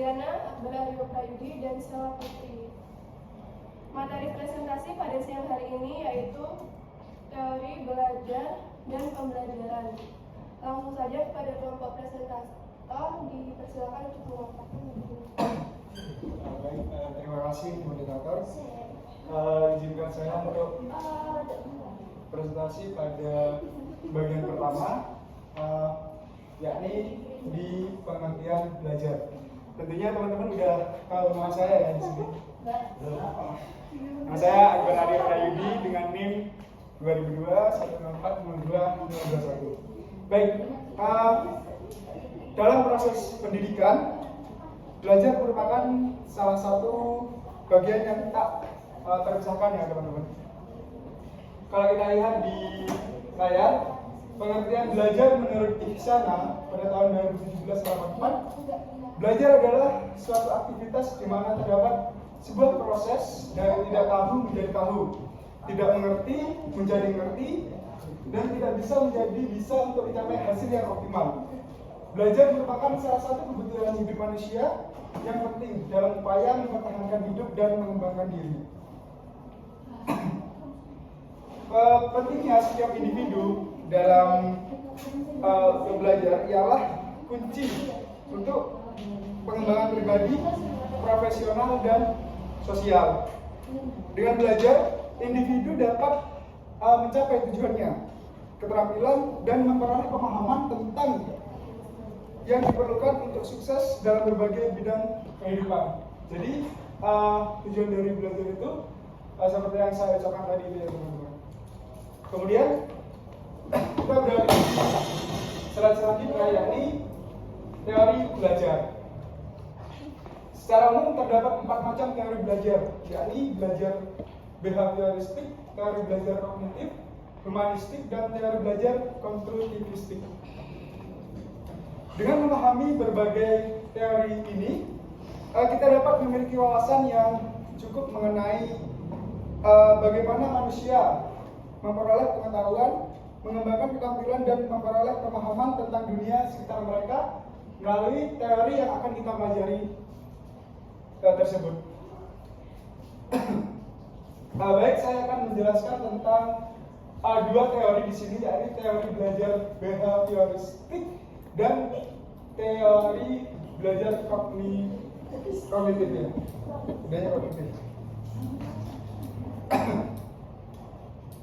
Diana, Akbar Aryo Prayudi, dan Stella Putri. Materi presentasi pada siang hari ini yaitu teori belajar dan pembelajaran. Langsung saja kepada kelompok presentator, dipersilakan untuk memaparkan. Baik, terima kasih moderator. Izinkan saya untuk presentasi pada bagian pertama, yakni di pengertian belajar. Tentunya teman-teman udah tahu nama saya ya di sini. Nama saya Akbar Aryo Prayudi dengan NIM 2002-164-02-021. Baik, dalam proses pendidikan, belajar merupakan salah satu bagian yang tak terpisahkan ya teman-teman. Kalau kita lihat di layar, pengertian belajar menurut Ihsana pada tahun 2017-18, belajar adalah suatu aktivitas di mana terdapat sebuah proses dari tidak tahu menjadi tahu, tidak mengerti menjadi mengerti, dan tidak bisa menjadi bisa untuk mencapai hasil yang optimal. Belajar merupakan salah satu kebutuhan hidup manusia yang penting dalam upaya mempertahankan hidup dan mengembangkan diri. Pentingnya setiap individu dalam belajar ialah kunci untuk pengembangan pribadi, profesional, dan sosial. Dengan belajar, individu dapat mencapai tujuannya, keterampilan, dan memperoleh pemahaman tentang yang diperlukan untuk sukses dalam berbagai bidang kehidupan. Jadi tujuan dari belajar itu seperti yang saya ucapkan tadi itu ya teman-teman. Kemudian kita beralih di slide selanjutnya, yakni teori belajar. Secara umum terdapat 4 macam teori belajar, yakni belajar behavioristik, teori belajar kognitif, humanistik, dan teori belajar konstruktivistik. Dengan memahami berbagai teori ini, kita dapat memiliki wawasan yang cukup mengenai bagaimana manusia memperoleh pengetahuan, mengembangkan keterampilan, dan memperoleh pemahaman tentang dunia sekitar mereka melalui teori yang akan kita pelajari tersebut. Baik, saya akan menjelaskan tentang dua teori di sini, yakni teori belajar behavioristik dan teori belajar kognitif ya. Belajar kognitif.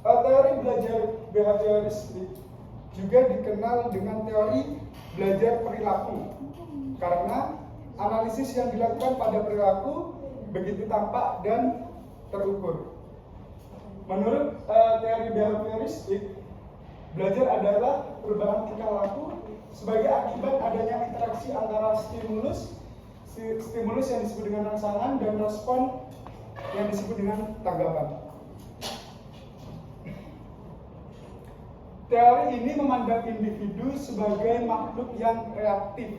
Teori belajar behavioristik juga dikenal dengan teori belajar perilaku, karena analisis yang dilakukan pada perilaku begitu tampak dan terukur. Menurut teori behavioristik, belajar adalah perubahan tingkah laku sebagai akibat adanya interaksi antara stimulus yang disebut dengan rangsangan dan respon yang disebut dengan tanggapan. Teori ini memandang individu sebagai makhluk yang reaktif,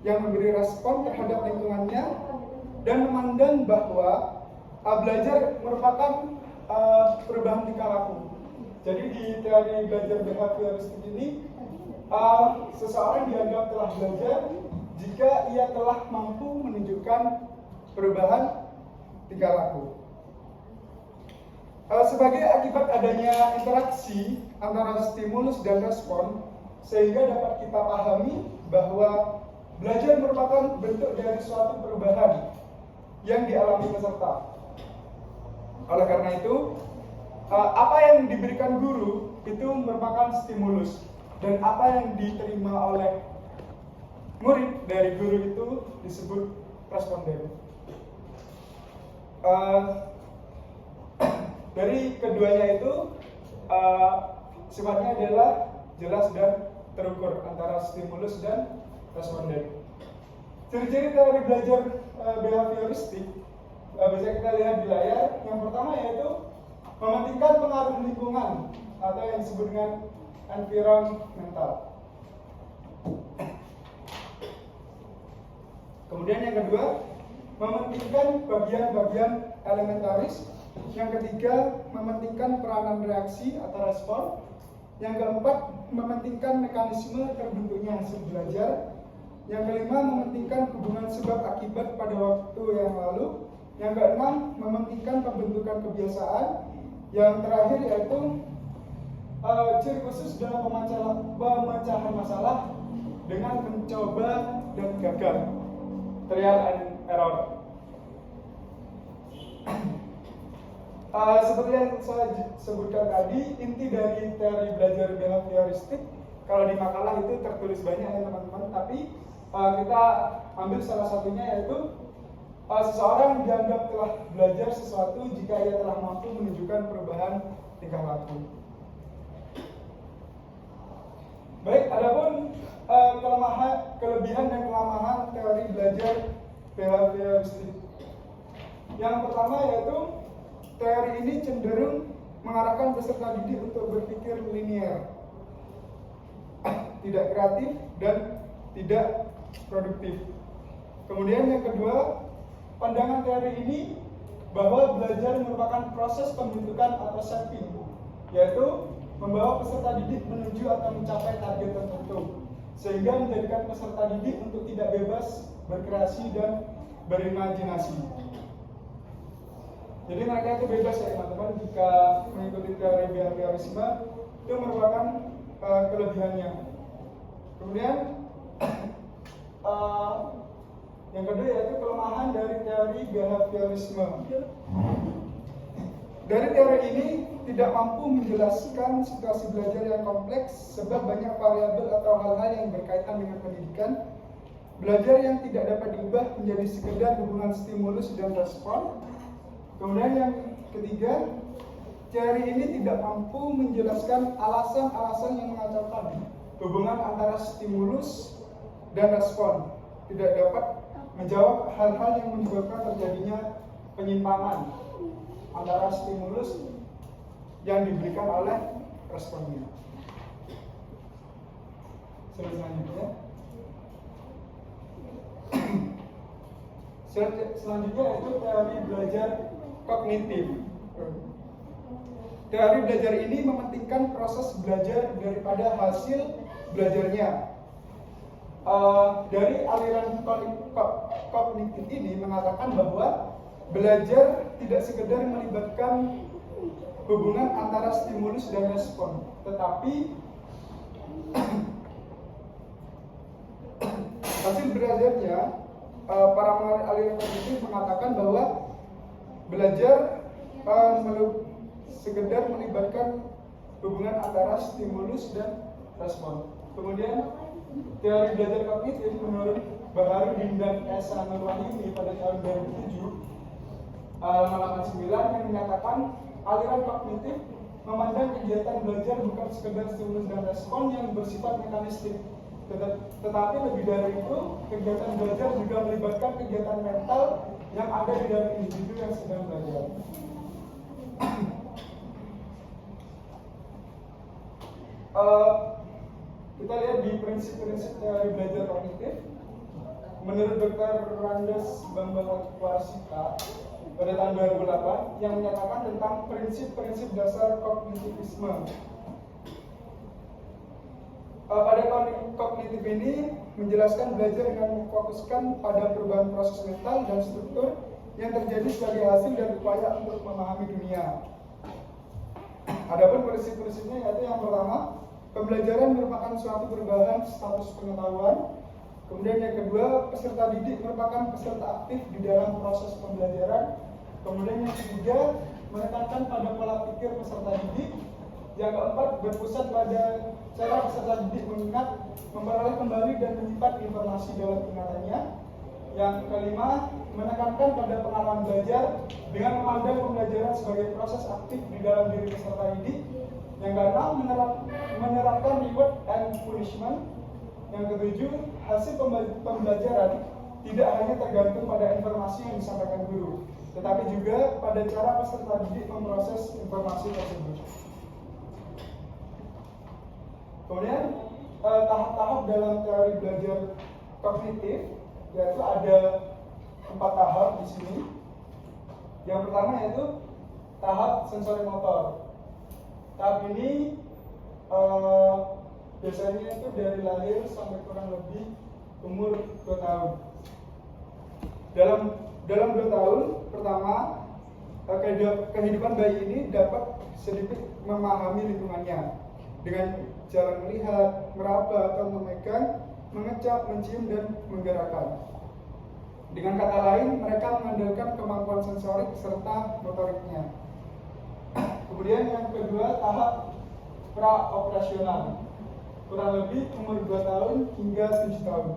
yang memberi respon terhadap lingkungannya, dan memandang bahwa belajar merupakan perubahan tingkah laku. Jadi di teori belajar behavioristik ini, seseorang dianggap telah belajar jika ia telah mampu menunjukkan perubahan tingkah laku. Sebagai akibat adanya interaksi antara stimulus dan respon, sehingga dapat kita pahami bahwa belajar merupakan bentuk dari suatu perubahan yang dialami peserta. Oleh karena itu, apa yang diberikan guru itu merupakan stimulus, dan apa yang diterima oleh murid dari guru itu disebut responden. Dari keduanya itu sifatnya adalah jelas dan terukur antara stimulus dan responden. Ciri-ciri teori belajar behavioristik bisa kita lihat di layar. Yang pertama yaitu mementingkan pengaruh lingkungan atau yang disebut dengan environmental. Kemudian yang kedua, mementingkan bagian-bagian elementaris. Yang ketiga, mementingkan peranan reaksi atau respon. Yang keempat, mementingkan mekanisme terbentuknya hasil belajar. Yang kelima, mementingkan hubungan sebab akibat pada waktu yang lalu. Yang keenam, mementingkan pembentukan kebiasaan. Yang terakhir yaitu ciri khusus dalam pemecahan masalah dengan mencoba dan gagal, trial and error. Seperti yang saya sebutkan tadi, inti dari teori belajar behavioristik, kalau di makalah itu tertulis banyak ya teman-teman, tapi kita ambil salah satunya yaitu seseorang dianggap telah belajar sesuatu jika ia telah mampu menunjukkan perubahan tingkah laku. Baik, adapun kelebihan dan kelemahan teori belajar behavioristik. Yang pertama yaitu teori ini cenderung mengarahkan peserta didik untuk berpikir linier, tidak kreatif dan tidak produktif. Kemudian yang kedua, pandangan teori ini bahwa belajar merupakan proses pembentukan atau shaping, yaitu membawa peserta didik menuju atau mencapai target tertentu, sehingga menjadikan peserta didik untuk tidak bebas berkreasi dan berimajinasi. Jadi mereka itu bebas ya teman-teman jika mengikuti teori behaviorisme, itu merupakan kelebihannya. Kemudian yang kedua yaitu kelemahan dari teori behaviorisme. Dari teori ini tidak mampu menjelaskan situasi belajar yang kompleks sebab banyak variabel atau hal-hal yang berkaitan dengan pendidikan. Belajar yang tidak dapat diubah menjadi sekedar hubungan stimulus dan respon. Kemudian yang ketiga, teori ini tidak mampu menjelaskan alasan-alasan yang mengacaukan hubungan antara stimulus dan respon. Tidak dapat menjawab hal-hal yang menyebabkan terjadinya penyimpangan antara stimulus yang diberikan oleh responnya. Selanjutnya yaitu teori belajar kognitif. Teori belajar ini mementingkan proses belajar daripada hasil belajarnya. Dari aliran kognitif ini mengatakan bahwa belajar tidak sekedar melibatkan hubungan antara stimulus dan respon, tetapi hasil belajarnya, para pengarang aliran kognitif mengatakan bahwa belajar sekedar melibatkan hubungan antara stimulus dan respon. Kemudian teori belajar kognitif menurut Baharudin dan Esa Nurwahidi pada tahun 2007 halaman 89 yang menyatakan aliran kognitif memandang kegiatan belajar bukan sekedar stimulus dan respon yang bersifat mekanistik, tetapi lebih dari itu kegiatan belajar juga melibatkan kegiatan mental yang ada di dalam individu yang sedang belajar. Kita lihat di prinsip-prinsip teori belajar kognitif. Menurut Dr. Randes Bambangwarsita pada tahun 2008 yang menyatakan tentang prinsip-prinsip dasar kognitivisme. Pada kognitif ini menjelaskan belajar dengan memfokuskan pada perubahan proses mental dan struktur yang terjadi sebagai hasil dan upaya untuk memahami dunia. Adapun prinsip-prinsipnya yaitu yang pertama, pembelajaran merupakan suatu perubahan status pengetahuan. Kemudian yang kedua, peserta didik merupakan peserta aktif di dalam proses pembelajaran. Kemudian yang ketiga, menekankan pada pola pikir peserta didik. Yang keempat, berpusat pada cara peserta didik mengingat, memperoleh kembali dan menyimpan informasi dalam ingatannya. Yang kelima, menekankan pada pengalaman belajar dengan memandang pembelajaran sebagai proses aktif di dalam diri peserta didik. Yang keenam, menerapkan reward and punishment. Yang ketujuh, hasil pembelajaran tidak hanya tergantung pada informasi yang disampaikan guru, tetapi juga pada cara peserta didik memproses informasi tersebut. Kemudian tahap-tahap dalam teori belajar kognitif, yaitu ada 4 tahap di sini. Yang pertama yaitu tahap sensori motor. Tahap ini biasanya itu dari lahir sampai kurang lebih umur 2 tahun. Dalam 2 tahun pertama, kehidupan bayi ini dapat sedikit memahami lingkungannya dengan jalan melihat, meraba atau memegang, mengecap, mencium, dan menggerakkan. Dengan kata lain, mereka mengandalkan kemampuan sensorik serta motoriknya. Kemudian yang kedua, tahap pra-operasional, kurang lebih umur 2 tahun hingga 7 tahun.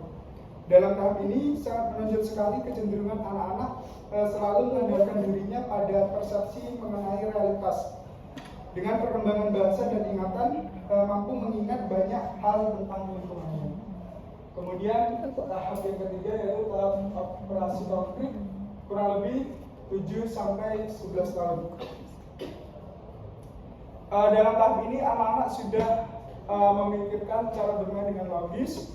Dalam tahap ini sangat menonjol sekali kecenderungan anak-anak selalu mengandalkan dirinya pada persepsi mengenai realitas. Dengan perkembangan bahasa dan ingatan, mampu mengingat banyak hal tentang lingkungannya. Kemudian tahap yang ketiga yaitu tahap operasi konkret, kurang lebih 7 sampai 11 tahun. Dalam tahap ini anak-anak sudah memikirkan cara bermain dengan logis.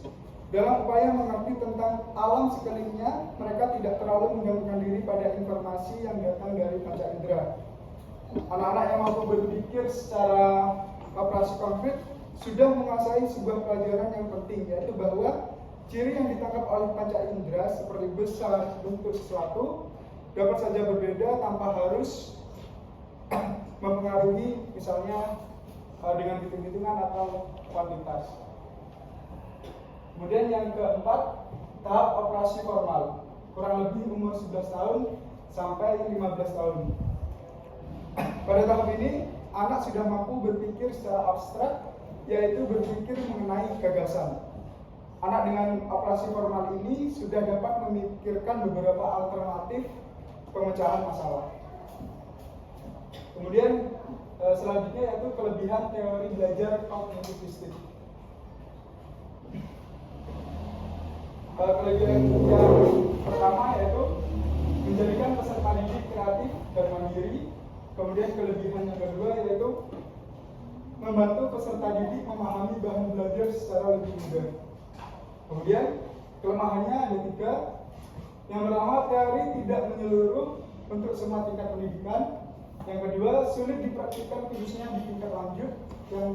Dalam upaya mengerti tentang alam sekelilingnya, mereka tidak terlalu menggantungkan diri pada informasi yang datang dari panca indera. Anak-anak yang mampu berpikir secara operasi konkret sudah menguasai sebuah pelajaran yang penting, yaitu bahwa ciri yang ditangkap oleh panca indera seperti besar, bentuk sesuatu dapat saja berbeda tanpa harus mempengaruhi misalnya dengan hitung-hitungan atau kuantitas. Kemudian yang keempat, tahap operasi formal, kurang lebih umur 11 tahun sampai 15 tahun. Pada tahap ini, anak sudah mampu berpikir secara abstrak, yaitu berpikir mengenai gagasan. Anak dengan operasi formal ini sudah dapat memikirkan beberapa alternatif pemecahan masalah. Kemudian selanjutnya yaitu kelebihan teori belajar kognitivistik. Kelebihan yang pertama yaitu menjadikan peserta didik kreatif dan mandiri. Kemudian kelebihan yang kedua yaitu membantu peserta didik memahami bahan belajar secara lebih mudah. Kemudian kelemahannya ada 3. Yang pertama, teori tidak menyeluruh untuk semua tingkat pendidikan. Yang kedua, sulit dipraktikkan khususnya di tingkat lanjut. Yang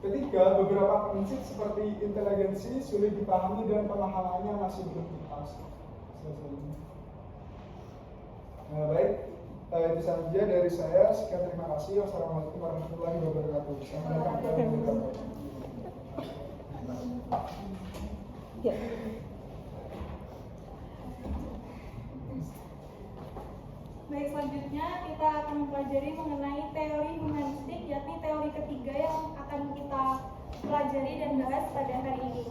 ketiga, beberapa prinsip seperti inteligensi sulit dipahami dan pemahamannya masih belum tuntas. Baik, itu saja dari saya. Sekian, terima kasih. Wassalamualaikum warahmatullahi wabarakatuh. Selamat datang di Baik, selanjutnya kita akan mempelajari mengenai teori humanistik, yakni teori ketiga yang akan kita pelajari dan bahas pada hari ini.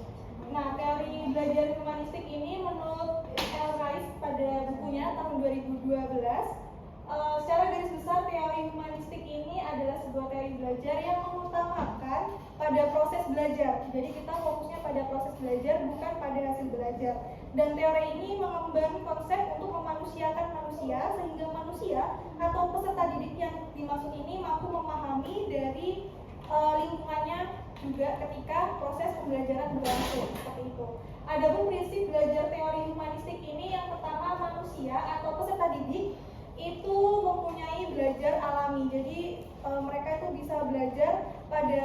Nah, teori belajar humanistik ini menurut L. Rice pada bukunya tahun 2012, secara garis besar teori humanistik ini adalah sebuah teori belajar yang mengutamakan pada proses belajar. Jadi kita fokusnya pada proses belajar, bukan pada hasil belajar. Dan teori ini mengemban konsep untuk memanusiakan manusia, sehingga manusia atau peserta didik yang dimaksud ini mampu memahami dari lingkungannya juga ketika proses pembelajaran berlangsung, seperti itu. Adapun prinsip belajar teori humanistik ini, yang pertama, manusia atau peserta didik itu mempunyai belajar alami. Jadi mereka itu bisa belajar pada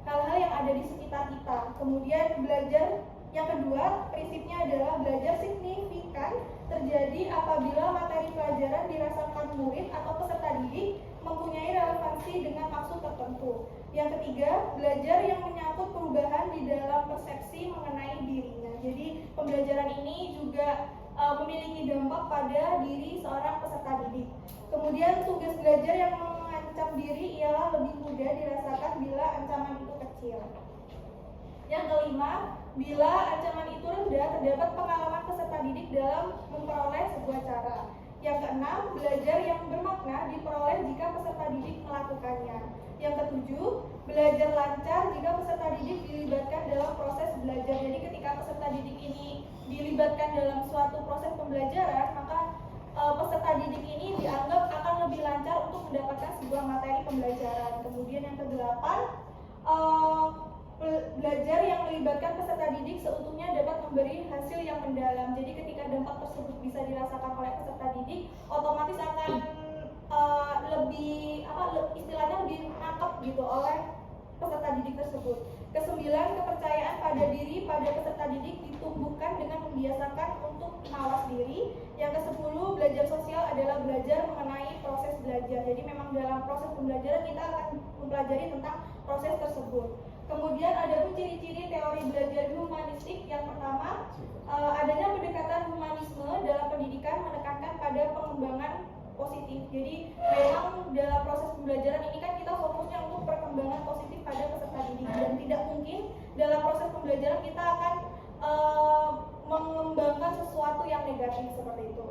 hal-hal yang ada di sekitar kita. Kemudian belajar yang kedua, prinsipnya adalah belajar signifikan terjadi apabila materi pelajaran dirasakan murid atau peserta didik mempunyai relevansi dengan maksud tertentu. Yang ketiga, belajar yang menyangkut perubahan di dalam persepsi mengenai dirinya. Jadi pembelajaran ini juga memiliki dampak pada diri seorang peserta didik. Kemudian tugas belajar yang mengancam diri ialah lebih mudah dirasakan bila ancaman itu kecil. Yang kelima, bila ancaman itu rendah, terdapat pengalaman peserta didik dalam memperoleh sebuah cara. Yang keenam, belajar yang bermakna diperoleh jika peserta didik melakukannya. Yang ketujuh, belajar lancar jika peserta didik dilibatkan dalam proses belajar. Jadi ketika peserta didik ini dilibatkan dalam suatu proses pembelajaran, maka peserta didik ini dianggap akan lebih lancar untuk mendapatkan sebuah materi pembelajaran. Kemudian yang kedelapan, belajar yang melibatkan peserta didik seutuhnya dapat memberi hasil yang mendalam. Jadi ketika dampak tersebut bisa dirasakan oleh peserta didik, otomatis akan istilahnya lebih nangkep gitu oleh peserta didik tersebut. Kesembilan, kepercayaan pada diri pada peserta didik itu ditumbuhkan dengan membiasakan untuk mawas diri. Yang ke-10, belajar sosial adalah belajar mengenai proses belajar. Jadi memang dalam proses pembelajaran kita akan mempelajari tentang proses tersebut. Kemudian ada pun ciri-ciri teori belajar humanistik. Yang pertama, adanya pendekatan humanisme dalam pendidikan menekankan pada pengembangan positif. Jadi memang dalam proses pembelajaran ini kan kita fokusnya untuk perkembangan positif pada peserta didik, dan tidak mungkin dalam proses pembelajaran kita akan mengembangkan sesuatu yang negatif seperti itu.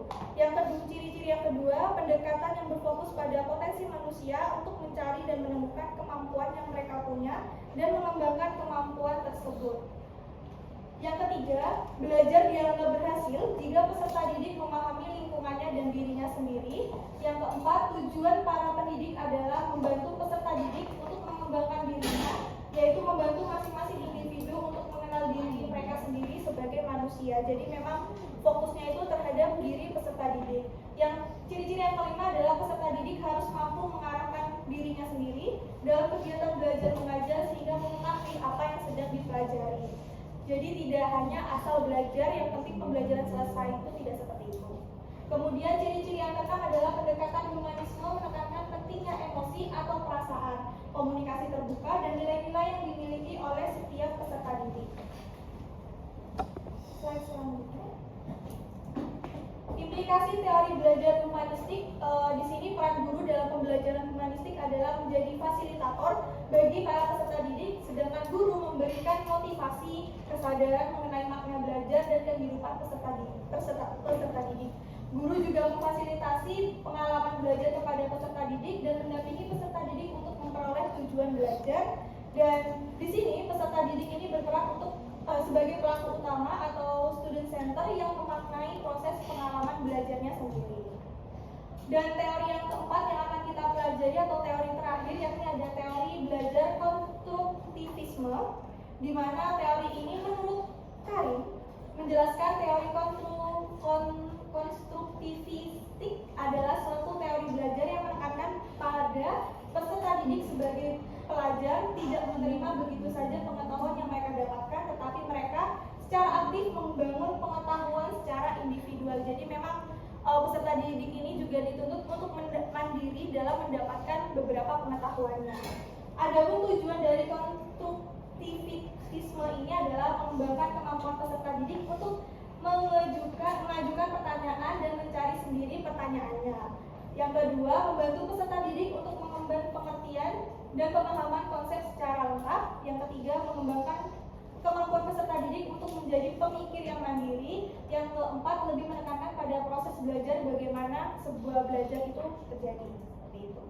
Ciri-ciri yang kedua, pendekatan yang berfokus pada potensi manusia untuk mencari dan menemukan kemampuan yang mereka punya dan mengembangkan kemampuan tersebut. Yang ketiga, belajar dianggap berhasil jika peserta didik memahami lingkungannya dan dirinya sendiri. Yang keempat, tujuan para pendidik adalah membantu peserta didik untuk mengembangkan dirinya, yaitu membantu masing-masing individu untuk mengenal diri mereka sendiri sebagai manusia. Jadi memang fokusnya itu terhadap diri peserta didik. Yang ciri-ciri yang kelima adalah peserta didik harus mampu mengarahkan dirinya sendiri dalam kegiatan belajar mengajar sehingga mengetahui apa yang sedang dipelajari. Jadi tidak hanya asal belajar, yang penting pembelajaran selesai, itu tidak seperti itu. Kemudian ciri-ciri yang keenam adalah pendekatan humanisme menekankan pentingnya emosi atau perasaan, komunikasi terbuka, dan nilai-nilai yang dimiliki oleh setiap peserta didik. Slide selanjutnya. Implikasi teori belajar humanistik, di sini peran guru dalam pembelajaran humanistik adalah menjadi fasilitator bagi para peserta didik, sedangkan guru memberikan motivasi, kesadaran mengenai makna belajar dan kehidupan peserta didik. Guru juga memfasilitasi pengalaman belajar kepada peserta didik dan mendampingi peserta didik untuk memperoleh tujuan belajar. Dan di sini peserta didik ini berperan untuk sebagai pelaku utama atau student center yang memaknai proses pengalaman belajarnya sendiri. Dan teori yang keempat yang akan kita pelajari atau teori terakhir, yakni ada teori belajar konstruktivisme, di mana teori ini menurut Karim menjelaskan teori konstruktivistik adalah suatu teori belajar yang menekankan pada peserta didik sebagai pelajar tidak menerima begitu saja pengetahuan yang mereka dapatkan, tetapi mereka secara aktif membangun pengetahuan secara individual. Jadi memang peserta didik ini juga dituntut untuk mandiri dalam mendapatkan beberapa pengetahuannya. Adapun tujuan dari konstruktivisme ini adalah mengembangkan kemampuan peserta didik untuk mengajukan pertanyaan dan mencari sendiri pertanyaannya. Yang kedua, membantu peserta didik untuk mengemban pengertian dan pemahaman konsep secara lengkap. Yang ketiga, mengembangkan kemampuan peserta didik untuk menjadi pemikir yang mandiri. Yang keempat, lebih menekankan pada proses belajar, bagaimana sebuah belajar itu terjadi. Seperti itu.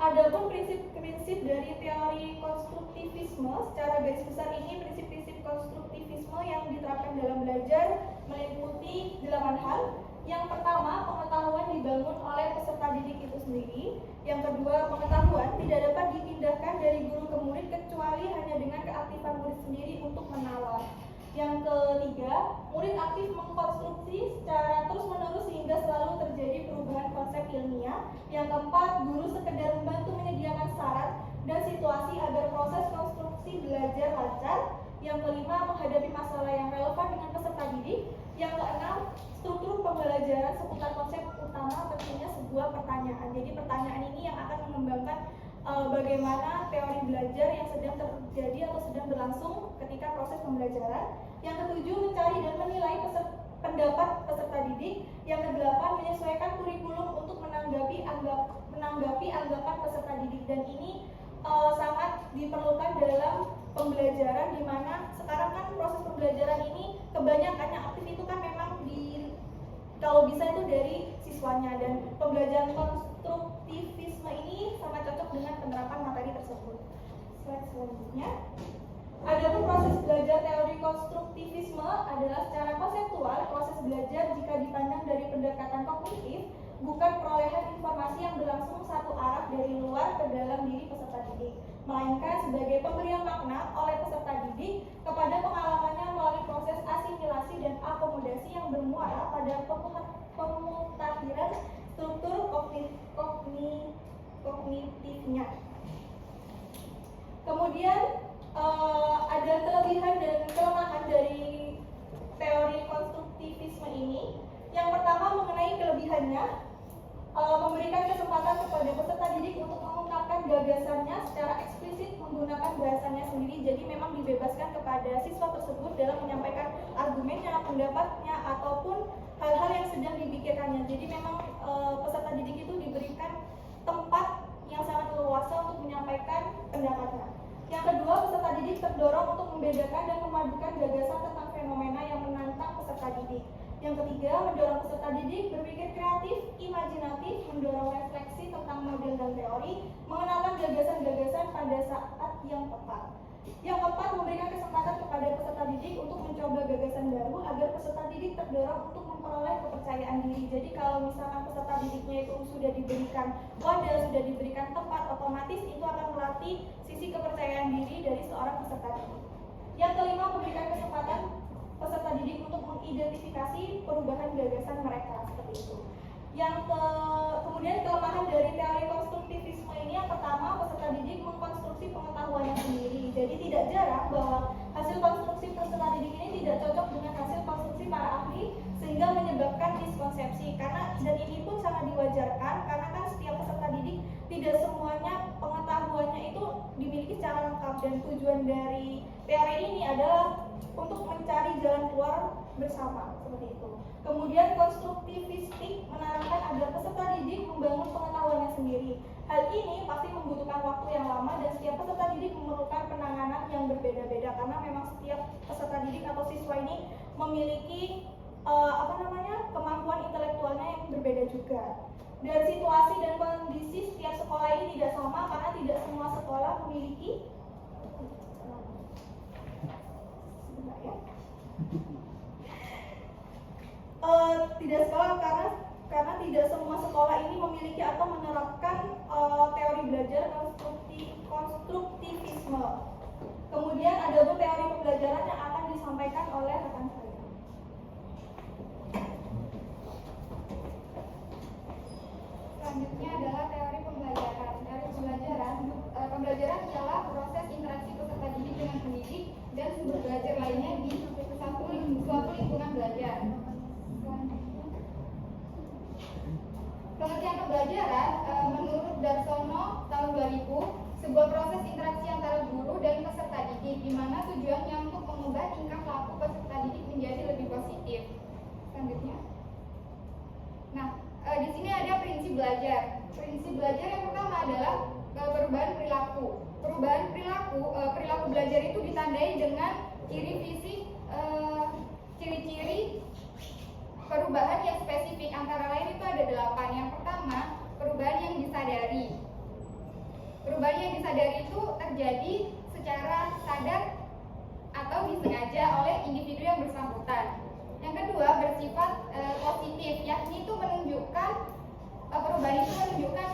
Adapun prinsip-prinsip dari teori konstruktivisme, secara garis besar ini prinsip-prinsip konstruktivisme yang diterapkan dalam belajar meliputi 8 hal. Yang pertama, pengetahuan dibangun oleh peserta didik itu sendiri. Yang kedua, pengetahuan tidak dapat dipindahkan dari guru ke murid kecuali hanya dengan keaktifan murid sendiri untuk menawar. Yang ketiga, murid aktif mengkonstruksi secara terus-menerus sehingga selalu terjadi perubahan konsep ilmiah. Yang keempat, guru sekedar membantu menyediakan syarat dan situasi agar proses konstruksi belajar lancar. Yang kelima, menghadapi masalah yang relevan dengan peserta didik. Yang keenam, struktur pembelajaran seputar konsep utama tentunya sebuah pertanyaan. Jadi pertanyaan ini yang akan mengembangkan bagaimana teori belajar yang sedang terjadi atau sedang berlangsung ketika proses pembelajaran. Yang ketujuh, mencari dan menilai pendapat peserta didik. Yang kedelapan, menyesuaikan kurikulum untuk menanggapi anggapan peserta didik. Dan ini sangat diperlukan dalam pembelajaran, di mana sekarang kan proses pembelajaran ini kebanyakannya aktif itu kan memang kalau bisa itu dari siswanya, dan pembelajaran konstruktivisme ini sangat cocok dengan penerapan materi tersebut. Slide selanjutnya. Adapun proses belajar teori konstruktivisme adalah secara konseptual proses belajar jika dipandang dari pendekatan kognitif, bukan perolehan informasi yang berlangsung satu arah dari luar ke dalam diri peserta didik, melainkan sebagai pemberian makna oleh peserta didik kepada pengalamannya melalui proses asimilasi dan akomodasi yang bermuara pada pemutakhiran struktur kognitifnya. Kemudian ada kelebihan dan kepada siswa tersebut dalam menyampaikan argumennya, pendapatnya, ataupun hal-hal yang sedang dipikirkannya. Jadi memang peserta didik itu diberikan tempat yang sangat leluasa untuk menyampaikan pendapatnya. Yang kedua, peserta didik terdorong untuk membedakan dan memadukan gagasan tentang fenomena yang menantang peserta didik. Yang ketiga, mendorong peserta didik berpikir kreatif, imajinatif, mendorong refleksi tentang model dan teori, mengenalkan gagasan-gagasan pada saat yang tepat. Yang keempat, memberikan kesempatan kepada peserta didik untuk mencoba gagasan baru agar peserta didik terdorong untuk memperoleh kepercayaan diri. Jadi kalau misalkan peserta didiknya itu sudah diberikan wadah, sudah diberikan tempat, otomatis itu akan melatih sisi kepercayaan diri dari seorang peserta didik. Yang kelima, memberikan kesempatan peserta didik untuk mengidentifikasi perubahan gagasan mereka seperti itu. Kemudian kelemahan dari teori konstruktivisme ini, yang pertama, peserta didik mengkonstruksi pengetahuannya sendiri. Jadi tidak jarang bahwa hasil konstruksi peserta didik ini tidak cocok dengan hasil konstruksi para ahli sehingga menyebabkan miskonsepsi. Dan ini pun sangat diwajarkan karena kan setiap peserta didik tidak semuanya pengetahuannya itu dimiliki secara lengkap, dan tujuan dari teori ini adalah untuk mencari jalan keluar bersama seperti itu. Kemudian konstruktivistik menarikkan agar peserta didik membangun pengetahuannya sendiri. Hal ini pasti membutuhkan waktu yang lama dan setiap peserta didik memerlukan penanganan yang berbeda-beda karena memang setiap peserta didik atau siswa ini memiliki kemampuan intelektualnya yang berbeda juga. Dan situasi dan kondisi setiap sekolah ini tidak sama karena tidak semua sekolah memiliki karena tidak semua sekolah ini memiliki atau menerapkan teori belajar konstruktivisme. Kemudian ada teori pembelajaran yang akan disampaikan oleh rekan saya. Selanjutnya adalah teori pembelajaran. Teori pembelajaran ialah proses interaksi peserta didik dengan pendidik dan sumber belajar lainnya di suatu lingkungan belajar. Pengertian pembelajaran menurut Darsono tahun 2000, sebuah proses interaksi antara guru dan peserta didik di mana tujuannya untuk mengubah tingkah laku peserta didik menjadi lebih positif. Selanjutnya. Nah, di sini ada prinsip belajar. Prinsip belajar yang pertama adalah perubahan perilaku. Perubahan perilaku belajar itu ditandai dengan ciri fisik, ciri-ciri perubahan yang spesifik, antara lain itu ada 8. Yang pertama, perubahan yang disadari. Perubahan yang disadari itu terjadi secara sadar atau disengaja oleh individu yang bersangkutan. Yang kedua, bersifat positif, yakni itu menunjukkan perubahan itu menunjukkan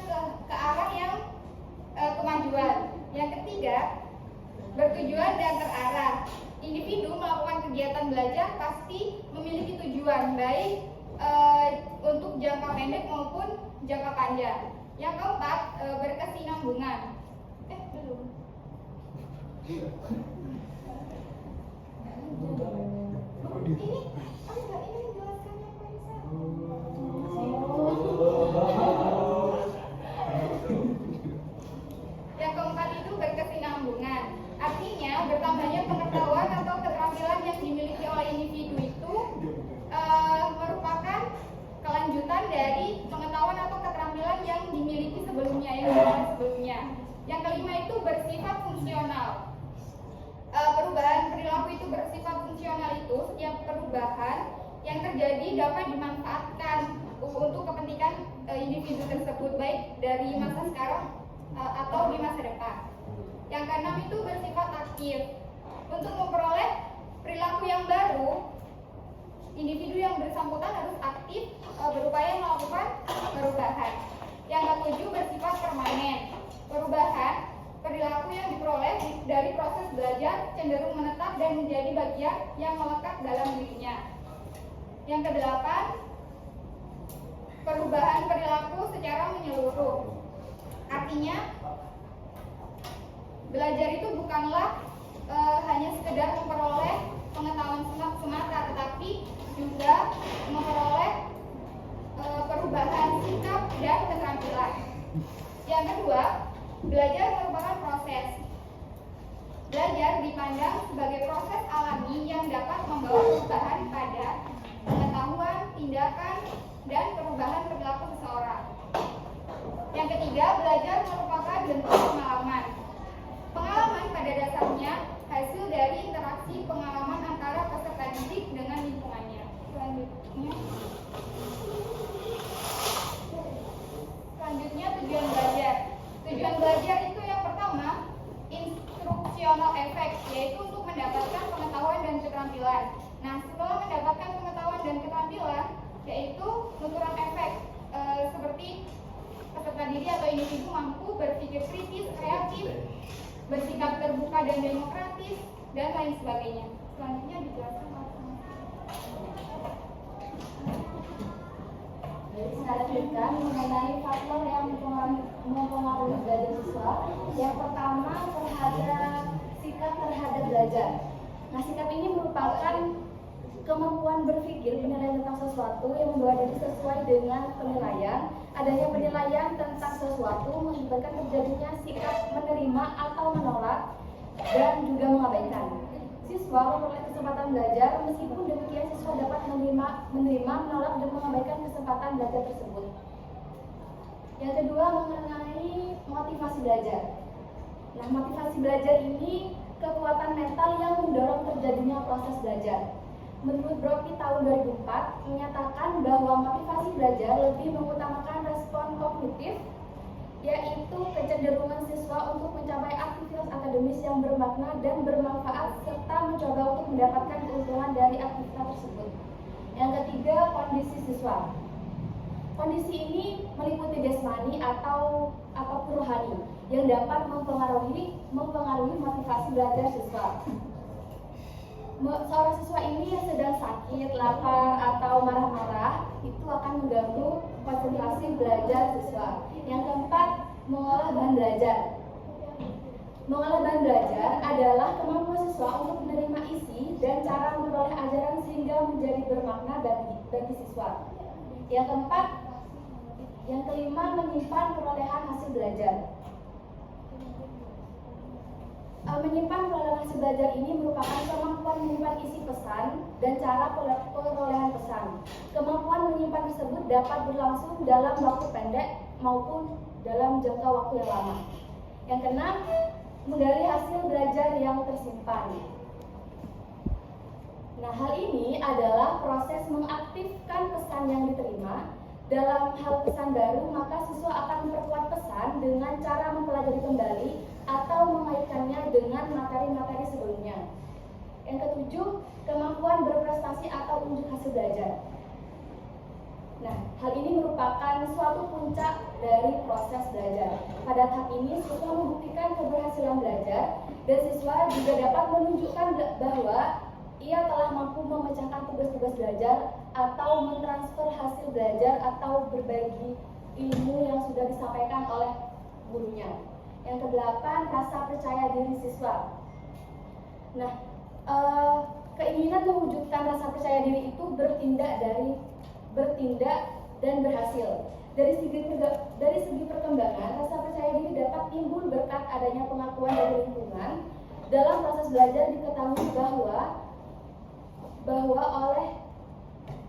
ke arah yang kemajuan. Yang ketiga, bertujuan dan terarah. Individu melakukan kegiatan belajar pasti memiliki tujuan, baik untuk jangka pendek maupun jangka panjang. Yang keempat, berkesinambungan. Belum. Ini menjelaskan apa Yang keempat itu berkesinambungan. Artinya bertambahnya pengetahuan atau keterampilan yang dimiliki oleh individu itu merupakan kelanjutan dari pengetahuan atau keterampilan yang dimiliki sebelumnya, Yang kelima itu bersifat fungsional. Perubahan perilaku itu bersifat fungsional itu setiap perubahan yang terjadi dapat dimanfaatkan untuk kepentingan individu tersebut, baik dari masa sekarang atau di masa depan. Yang keenam itu bersifat aktif. Untuk memperoleh perilaku yang baru, individu yang bersangkutan harus aktif berupaya melakukan perubahan. Yang ketujuh bersifat permanen. Perubahan perilaku yang diperoleh dari proses belajar cenderung menetap dan menjadi bagian yang melekat dalam dirinya. Yang kedelapan, perubahan perilaku secara menyeluruh. Artinya belajar itu bukanlah hanya sekedar memperoleh pengetahuan semata, tetapi juga memperoleh perubahan sikap dan keterampilan. Yang kedua, belajar merupakan proses. Belajar dipandang sebagai proses diri atau individu mampu berpikir kritis, kreatif, bersikap terbuka dan demokratis, dan lain sebagainya. Selanjutnya dijelaskan oleh Selanjutnya mengenai faktor yang mempengaruhi belajar siswa. Yang pertama terhadap sikap terhadap belajar. Nah, sikap ini merupakan kemampuan berpikir penilaian tentang sesuatu yang membawa diri sesuai dengan penilaian. Adanya penilaian tentang sesuatu mengakibatkan terjadinya sikap menerima atau menolak dan juga mengabaikan. Siswa memperoleh kesempatan belajar, meskipun demikian siswa dapat menerima, menolak dan mengabaikan kesempatan belajar tersebut. Yang kedua mengenai motivasi belajar. Nah, motivasi belajar ini kekuatan mental yang mendorong terjadinya proses belajar. Menurut Brocky tahun 2004 menyatakan bahwa motivasi belajar lebih mengutamakan respon kognitif, yaitu kecenderungan siswa untuk mencapai aktivitas akademis yang bermakna dan bermanfaat serta mencoba untuk mendapatkan keuntungan dari aktivitas tersebut. Yang ketiga, kondisi siswa. Kondisi ini meliputi jasmani atau rohani yang dapat mempengaruhi motivasi belajar siswa. Seorang siswa ini yang sedang sakit, lapar, atau marah-marah itu akan mengganggu konsentrasi belajar siswa. Yang keempat, mengolah bahan belajar. Mengolah bahan belajar adalah kemampuan siswa untuk menerima isi dan cara memperoleh ajaran sehingga menjadi bermakna bagi siswa. Yang kelima, menyimpan perolehan hasil belajar. Menyimpan perolehan hasil belajar ini merupakan kemampuan menyimpan isi pesan dan cara perolehan pesan. Kemampuan menyimpan tersebut dapat berlangsung dalam waktu pendek maupun dalam jangka waktu yang lama. Yang keenam, menggali hasil belajar yang tersimpan. Nah, hal ini adalah proses mengaktifkan pesan yang diterima. Dalam hal pesan baru, maka siswa akan memperkuat pesan dengan cara mempelajari kembali atau mengaitkannya dengan materi-materi sebelumnya. Yang ketujuh, kemampuan berprestasi atau unjuk hasil belajar. Nah, hal ini merupakan suatu puncak dari proses belajar. Pada tahap ini, siswa membuktikan keberhasilan belajar dan siswa juga dapat menunjukkan bahwa ia telah mampu memecahkan tugas-tugas belajar atau mentransfer hasil belajar atau berbagi ilmu yang sudah disampaikan oleh gurunya. Yang kedelapan, rasa percaya diri siswa. Nah, keinginan mewujudkan rasa percaya diri itu bertindak dan berhasil. Dari segi perkembangan, rasa percaya diri dapat timbul berkat adanya pengakuan dari lingkungan. Dalam proses belajar diketahui bahwa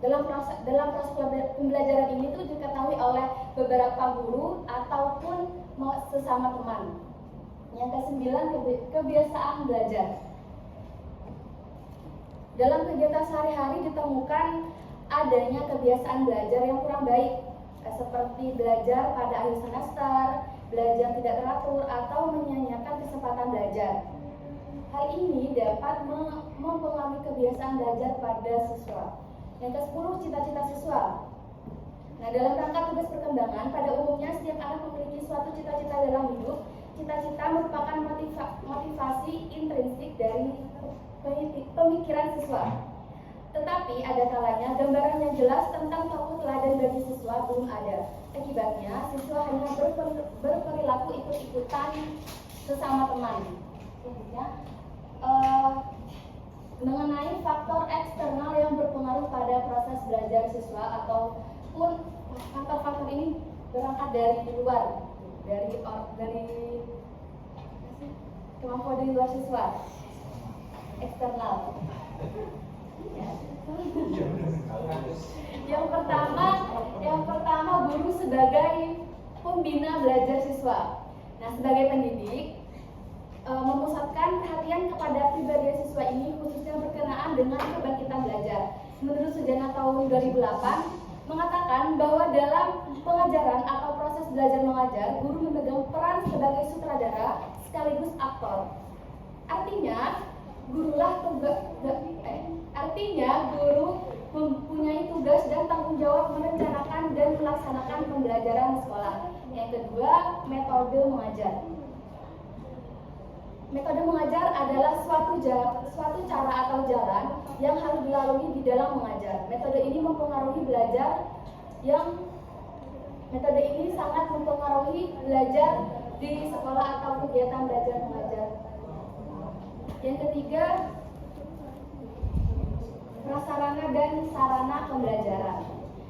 dalam proses pembelajaran ini tuh diketahui oleh beberapa guru ataupun sesama teman. Yang kesembilan, kebiasaan belajar. Dalam kegiatan sehari-hari ditemukan adanya kebiasaan belajar yang kurang baik, seperti belajar pada akhir semester, belajar tidak teratur, atau menyia-nyiakan kesempatan belajar. Hal ini dapat mempengaruhi kebiasaan belajar pada siswa. Yang ke-10, cita-cita siswa. Nah, dalam rangka tugas perkembangan, pada umumnya setiap anak memiliki suatu cita-cita dalam hidup. Cita-cita merupakan motivasi intrinsik dari pemikiran siswa. Tetapi ada kalanya gambaran yang jelas tentang tokoh teladan bagi siswa belum ada. Akibatnya, siswa hanya berperilaku ikut-ikutan sesama teman. Selanjutnya, mengenai faktor eksternal yang berpengaruh pada proses belajar siswa ataupun faktor-faktor ini berangkat dari luar, dari kemampuan dari luar siswa, eksternal. Ya. Yang pertama guru sebagai pembina belajar siswa. Nah, sebagai pendidik memusatkan perhatian kepada pribadi siswa ini khususnya berkenaan dengan kebangkitan belajar. Menurut Sujana tahun 2008 mengatakan bahwa dalam pengajaran atau proses belajar mengajar, guru memegang peran sebagai sutradara sekaligus aktor. Artinya guru mempunyai tugas dan tanggung jawab merencanakan dan melaksanakan melaksanakan pembelajaran di sekolah. Yang kedua, metode mengajar. Metode mengajar adalah suatu cara atau jalan yang harus dilalui di dalam mengajar. Metode ini sangat mempengaruhi belajar di sekolah atau kegiatan belajar mengajar. Yang ketiga, prasarana dan sarana pembelajaran.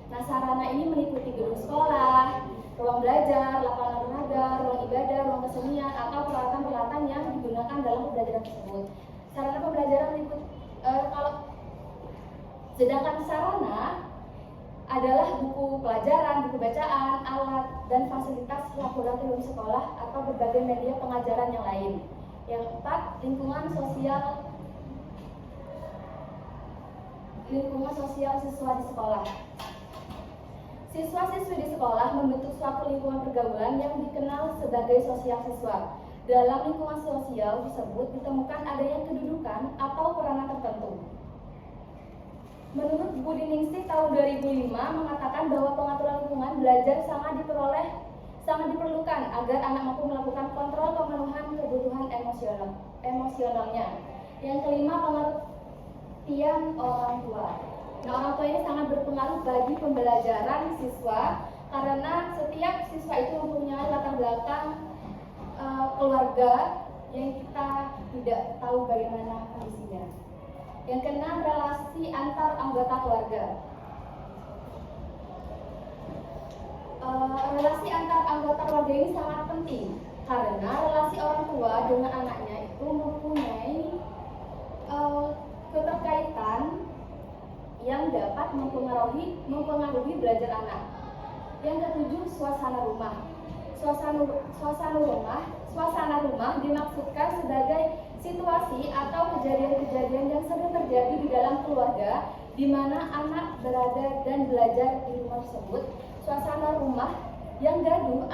Nah, sarana ini meliputi gedung sekolah, ruang belajar, lapangan olahraga, ruang ibadah, ruang kesenian, atau peralatan-peralatan yang digunakan dalam pembelajaran tersebut. Sarana pembelajaran sedangkan sarana adalah buku pelajaran, buku bacaan, alat, dan fasilitas laboratorium sekolah atau berbagai media pengajaran yang lain. Yang keempat, lingkungan sosial siswa di sekolah. Siswa-siswi di sekolah membentuk suatu lingkungan pergaulan yang dikenal sebagai sosial siswa. Dalam lingkungan sosial tersebut ditemukan adanya kedudukan atau peranan tertentu. Menurut Budi Ningsih tahun 2005 mengatakan bahwa pengaturan lingkungan belajar sangat diperlukan agar anak mampu melakukan kontrol pemenuhan kebutuhan emosionalnya. Yang kelima, pengertian orang tua. Nah, orang tua ini sangat berpengaruh bagi pembelajaran siswa karena setiap siswa itu mempunyai latar belakang keluarga yang kita tidak tahu bagaimana kondisinya. Yang keenam, relasi antar anggota keluarga. Relasi antar anggota keluarga ini sangat penting karena relasi orang tua dengan anaknya itu mempunyai keterkaitan yang dapat mempengaruhi belajar anak. Yang ketujuh, suasana rumah. Suasana rumah dimaksudkan sebagai situasi atau kejadian-kejadian yang sering terjadi di dalam keluarga di mana anak berada dan belajar di rumah tersebut. Suasana rumah yang gaduh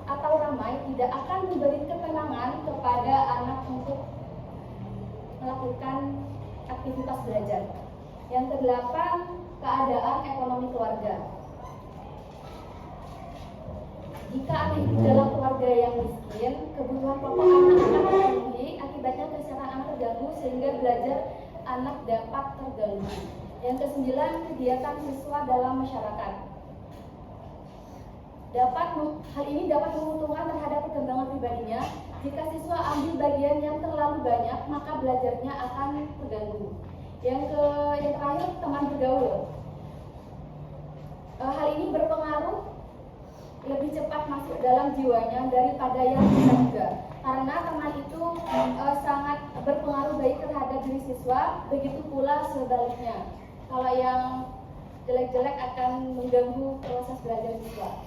atau ramai tidak akan memberi ketenangan kepada anak untuk melakukan aktivitas belajar. Yang kedelapan, keadaan ekonomi keluarga. Jika anak hidup dalam keluarga yang miskin, kebutuhan pokok anak akan terpenuhi, akibatnya kesehatan anak terganggu sehingga belajar anak dapat terganggu. Yang kesembilan, kegiatan siswa dalam masyarakat. Hal ini dapat menguntungkan terhadap perkembangan pribadinya. Jika siswa ambil bagian yang terlalu banyak, maka belajarnya akan terganggu. Yang terakhir, teman bergaul. Hal ini berpengaruh lebih cepat masuk dalam jiwanya daripada yang tidak, karena teman itu sangat berpengaruh baik terhadap diri siswa, begitu pula sebaliknya. Kalau yang jelek-jelek akan mengganggu proses belajar siswa.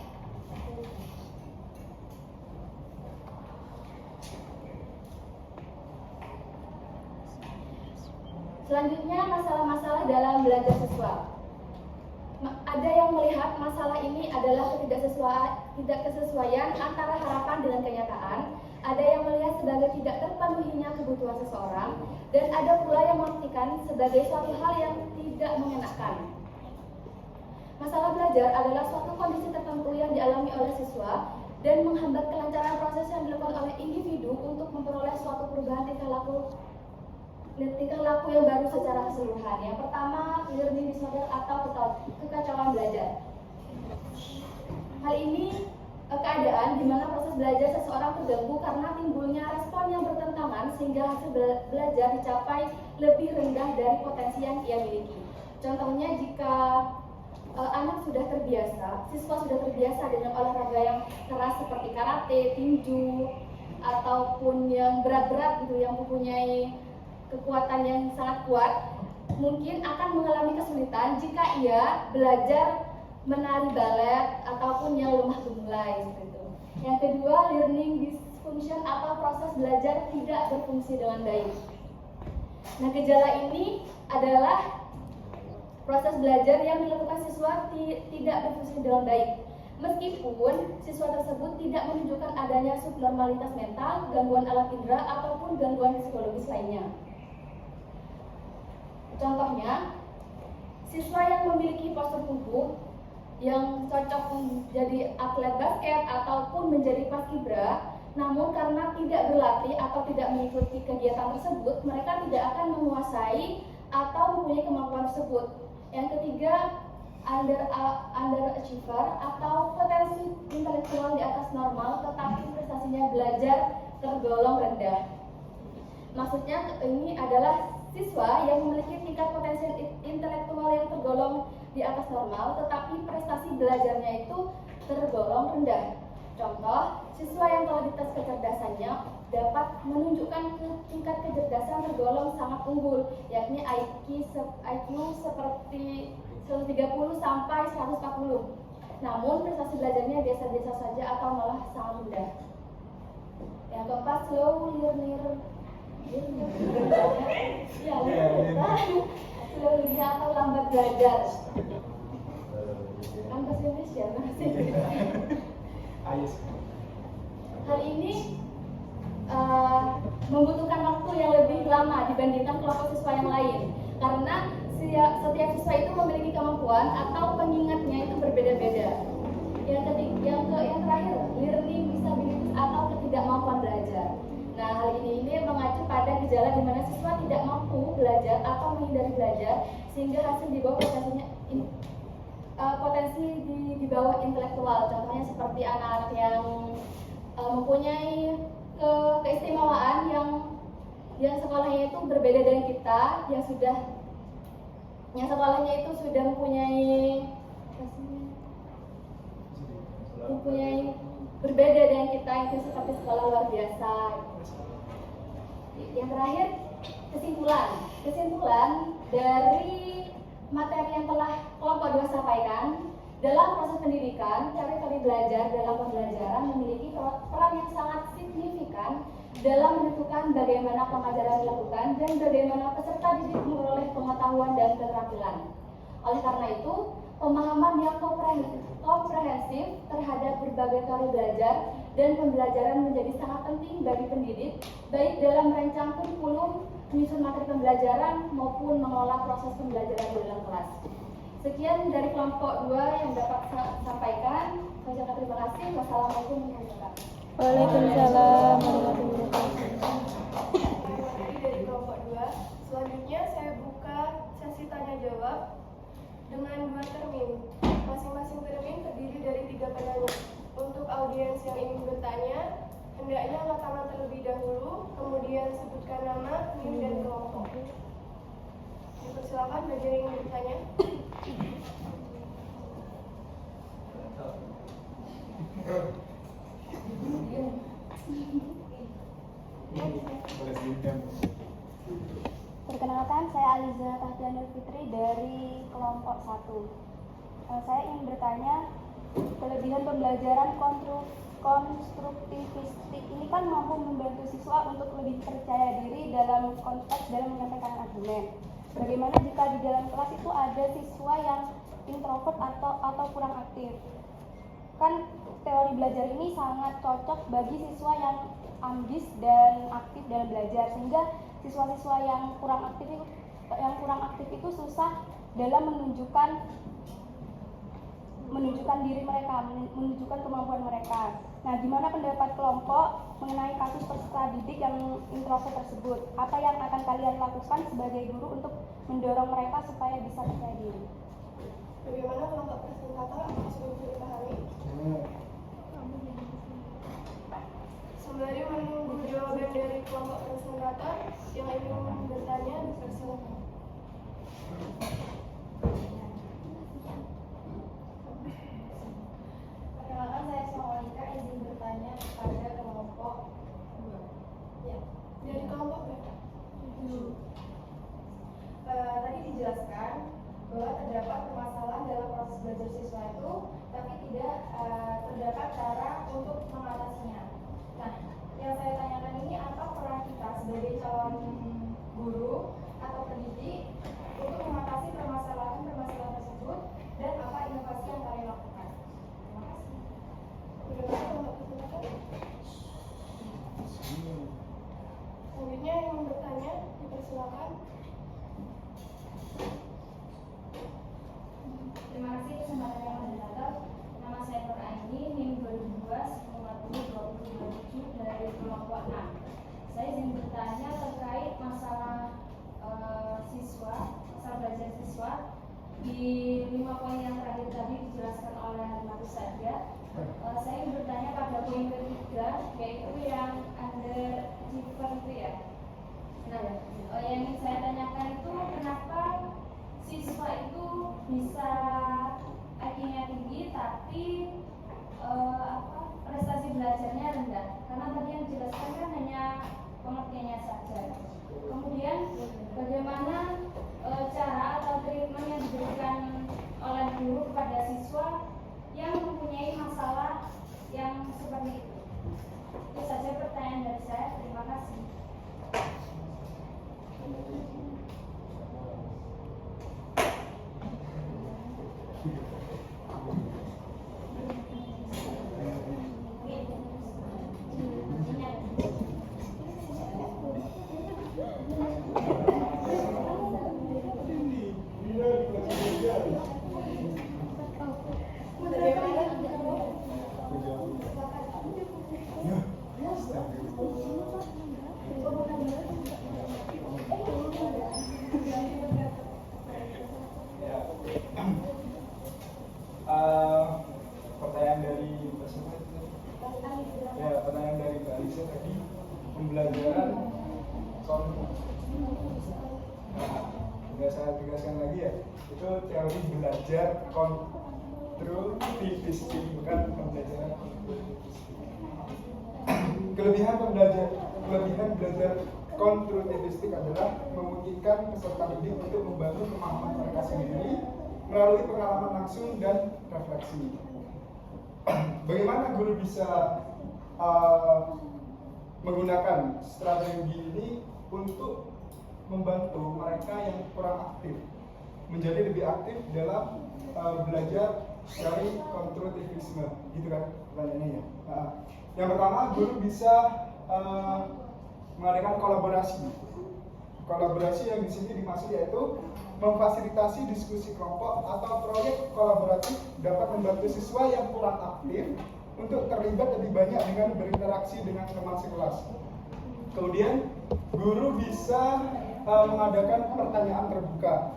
Selanjutnya, masalah-masalah dalam belajar siswa. Ada yang melihat masalah ini adalah ketidaksesuaian antara harapan dengan kenyataan. Ada yang melihat sebagai tidak terpenuhinya kebutuhan seseorang, dan ada pula yang mengartikan sebagai suatu hal yang tidak mengenakan. Masalah belajar adalah suatu kondisi tertentu yang dialami oleh siswa dan menghambat kelancaran proses yang dilakukan oleh individu untuk memperoleh suatu perubahan tingkah laku yang baru secara keseluruhan. Yang pertama, learning disorder atau kekacauan belajar. Hal ini keadaan di mana proses belajar seseorang terganggu karena timbulnya respon yang bertentangan sehingga hasil belajar dicapai lebih rendah dari potensi yang ia miliki. Contohnya, jika siswa sudah terbiasa dengan olahraga yang keras seperti karate, tinju, ataupun yang berat-berat gitu, yang mempunyai kekuatan yang sangat kuat, mungkin akan mengalami kesulitan jika ia belajar menari balet ataupun yang lemah gemulai gitu. Yang kedua, learning dysfunction atau proses belajar tidak berfungsi dengan baik. Nah, gejala ini adalah proses belajar yang dilakukan siswa tidak berfungsi dengan baik. Meskipun siswa tersebut tidak menunjukkan adanya subnormalitas mental, gangguan alat indera, ataupun gangguan psikologis lainnya. Contohnya, siswa yang memiliki postur tubuh yang cocok menjadi atlet basket ataupun menjadi paskibra, namun karena tidak berlatih atau tidak mengikuti kegiatan tersebut, mereka tidak akan menguasai atau mempunyai kemampuan tersebut. Yang ketiga, underachiever atau potensi intelektual di atas normal tetapi prestasinya belajar tergolong rendah. Maksudnya ini adalah siswa yang memiliki tingkat potensi intelektual yang tergolong di atas normal tetapi prestasi belajarnya itu tergolong rendah. Contoh, siswa yang telah dites kecerdasannya dapat menunjukkan tingkat kecerdasan tergolong sangat unggul, yakni IQ seperti 130 sampai 140. Namun prestasi belajarnya biasa-biasa saja atau malah sangat rendah. Yang keempat, slow learner. Slow learner atau lambat belajar. Kan bahasa Indonesia masih. Hal ini membutuhkan waktu yang lebih lama dibandingkan kelompok siswa yang lain karena setiap siswa itu memiliki kemampuan atau pengingatnya itu berbeda-beda. Yang terakhir, learning disabilities atau ketidakmampuan belajar. Nah, hal ini mengacu pada gejala di mana siswa tidak mampu belajar atau menghindari belajar sehingga hasil di bawah di bawah intelektual. Contohnya seperti anak yang mempunyai keistimewaan yang sekolahnya itu berbeda dengan kita, yang sekolahnya itu sudah mempunyai berbeda dengan kita, itu seperti sekolah luar biasa. Yang terakhir, kesimpulan dari materi yang telah kelompok 2 sampaikan. Dalam proses pendidikan, teori belajar dalam pembelajaran memiliki peran yang sangat signifikan dalam menentukan bagaimana pengajaran dilakukan dan bagaimana peserta didik memperoleh pengetahuan dan keterampilan. Oleh karena itu, pemahaman yang komprehensif terhadap berbagai teori belajar dan pembelajaran menjadi sangat penting bagi pendidik, baik dalam merancang kurikulum, menyusun materi pembelajaran, maupun mengelola proses pembelajaran di dalam kelas. Sekian dari kelompok 2 yang dapat saya sampaikan. Saya ucapkan terima kasih. Wassalamualaikum warahmatullahi wabarakatuh. Waalaikumsalam warahmatullahi wabarakatuh. Dari kelompok 2, selanjutnya saya buka sesi tanya jawab dengan 2 termin. Masing-masing termin terdiri dari 3 penanya. Untuk audiens yang ingin bertanya, hendaknya angkat tangan terlebih dahulu, kemudian sebutkan nama, NIM, dan kelompok. Dipersilakan bagi yang ingin bertanya. Perkenalkan, saya Aliza Tahtianur Fitri dari kelompok 1. Saya ingin bertanya, kelebihan pembelajaran konstruktivistik ini kan mampu membantu siswa untuk lebih percaya diri dalam konteks dalam menyampaikan argumen. Bagaimana jika di dalam kelas itu ada siswa yang introvert atau kurang aktif? Kan teori belajar ini sangat cocok bagi siswa yang ambis dan aktif dalam belajar, sehingga siswa-siswa yang kurang aktif itu susah dalam menunjukkan diri mereka, menunjukkan kemampuan mereka. Nah, gimana pendapat kelompok mengenai kasus peserta didik yang introvert tersebut? Apa yang akan kalian lakukan sebagai guru untuk mendorong mereka supaya bisa percaya diri? Bagaimana kelompok presentata sudah bisa dipahami? Sembari menunggu jawaban dari kelompok presentata yang ingin bertanya, dipersilakan. Perkenalkan, saya Monika, izin bertanya kepada kelompok 2. Ya, Dari kelompok berapa? Tadi dijelaskan bahwa terdapat permasalahan dalam proses belajar siswa itu, tapi tidak terdapat cara untuk mengatasinya. Nah, yang saya tanyakan ini, apa peran kita sebagai calon guru atau pendidik untuk mengatasi permasalahan tersebut dan apa inovasi yang kalian lakukan? Terima kasih. Bagaimana kelompok presentata? Selanjutnya yang ingin bertanya, dipersilakan. Terima kasih kesempatan yang mendatang. siswa. Di 5 poin yang terakhir tadi dijelaskan oleh Mas Saja. Saya ingin bertanya pada poin ketiga, yaitu yang under given itu ya. Nah, yang ingin saya tanyakan itu kenapa siswa itu bisa IQ-nya tinggi tapi prestasi belajarnya rendah? Karena tadi yang dijelaskan kan hanya pengertiannya saja. Kemudian bagaimana cara atau treatment yang diberikan oleh guru kepada siswa yang mempunyai masalah yang seperti itu? Itu saja pertanyaan dari saya. Terima kasih. Pertanyaan dari Mbak Alisa tadi, pembelajaran saya tegaskan lagi ya, itu teori belajar konstruktivistik, bukan pembelajaran konstruktivistik. Kelebihan belajar konstruktivistik adalah memungkinkan peserta didik untuk membangun pemahaman mereka sendiri melalui pengalaman langsung dan refleksi. Bagaimana guru bisa menggunakan strategi ini untuk membantu mereka yang kurang aktif menjadi lebih aktif dalam belajar dari konstruktivisme, gitu kan pertanyaannya ya. Yang pertama, guru bisa mengadakan kolaborasi. Kolaborasi yang di sini dimaksud yaitu memfasilitasi diskusi kelompok atau proyek kolaboratif dapat membantu siswa yang kurang aktif untuk terlibat lebih banyak dengan berinteraksi dengan teman sekelas. Kemudian guru bisa mengadakan pertanyaan terbuka,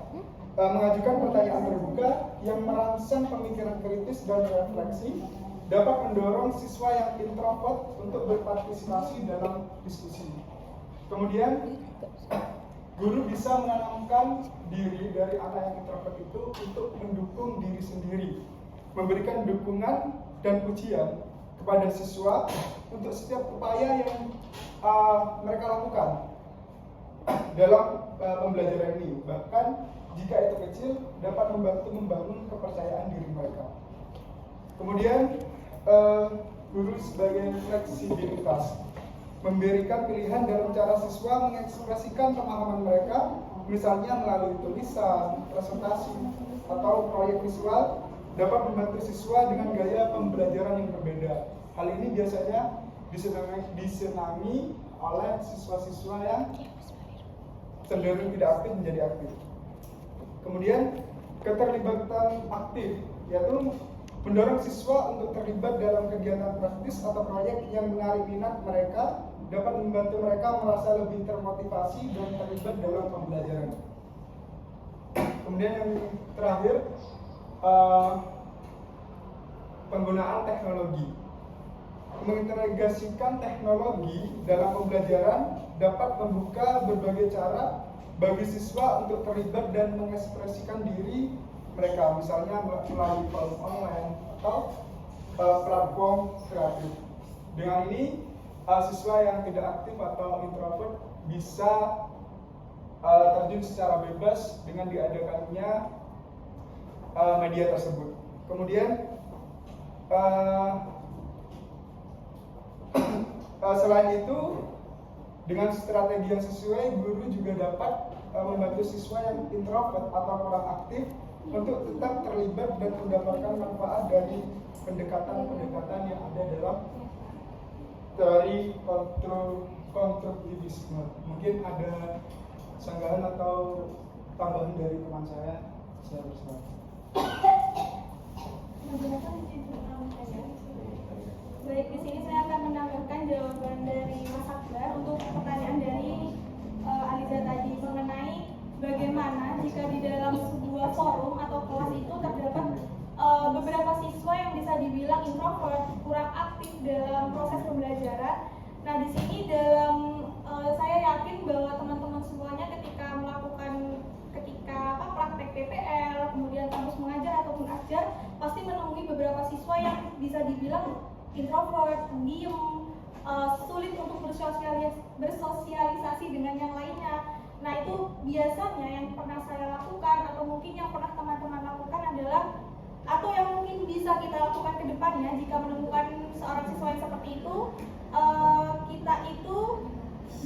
mengajukan pertanyaan terbuka yang merangsang pemikiran kritis dan refleksi, dapat mendorong siswa yang introvert untuk berpartisipasi dalam diskusi. Kemudian guru bisa menanamkan diri dari anak yang introvert itu untuk mendukung diri sendiri, memberikan dukungan dan pujian kepada siswa untuk setiap upaya yang mereka lakukan dalam pembelajaran ini. Bahkan jika itu kecil, dapat membantu membangun kepercayaan diri mereka. Kemudian guru sebagai fleksibilitas, memberikan pilihan dalam cara siswa mengekspresikan pemahaman mereka, misalnya melalui tulisan, presentasi, atau proyek visual, dapat membantu siswa dengan gaya pembelajaran yang berbeda. Hal ini biasanya disenangi oleh siswa-siswa yang cenderung tidak aktif menjadi aktif. Kemudian keterlibatan aktif, yaitu mendorong siswa untuk terlibat dalam kegiatan praktis atau proyek yang menarik minat mereka, dapat membantu mereka merasa lebih termotivasi dan terlibat dalam pembelajaran. Kemudian yang terakhir, penggunaan teknologi. Mengintegrasikan teknologi dalam pembelajaran dapat membuka berbagai cara bagi siswa untuk terlibat dan mengekspresikan diri mereka, misalnya melalui forum online atau platform kreatif. Dengan ini, siswa yang tidak aktif atau introvert bisa terjun secara bebas dengan diadakannya media tersebut. Kemudian selain itu, dengan strategi yang sesuai, guru juga dapat membantu siswa yang introvert atau kurang aktif untuk tetap terlibat dan mendapatkan manfaat dari pendekatan-pendekatan yang ada dalam teori konstruktivisme. Mungkin ada sanggahan atau tambahan dari teman saya berserah. Baik, di sini saya akan menambahkan jawaban dari Mas Akbar untuk pertanyaan dari Aliza tadi mengenai bagaimana jika di dalam sebuah Nah, di sini saya yakin bahwa teman-teman semuanya ketika praktek PPL, kemudian kampus mengajar ataupun ajar, pasti menemui beberapa siswa yang bisa dibilang introvert, pendiam, sulit untuk bersosialisasi dengan yang lainnya. Nah, itu biasanya yang pernah saya lakukan atau mungkin yang pernah teman-teman lakukan adalah, atau yang mungkin bisa kita lakukan ke depannya jika menemukan seorang siswa yang seperti itu, kita itu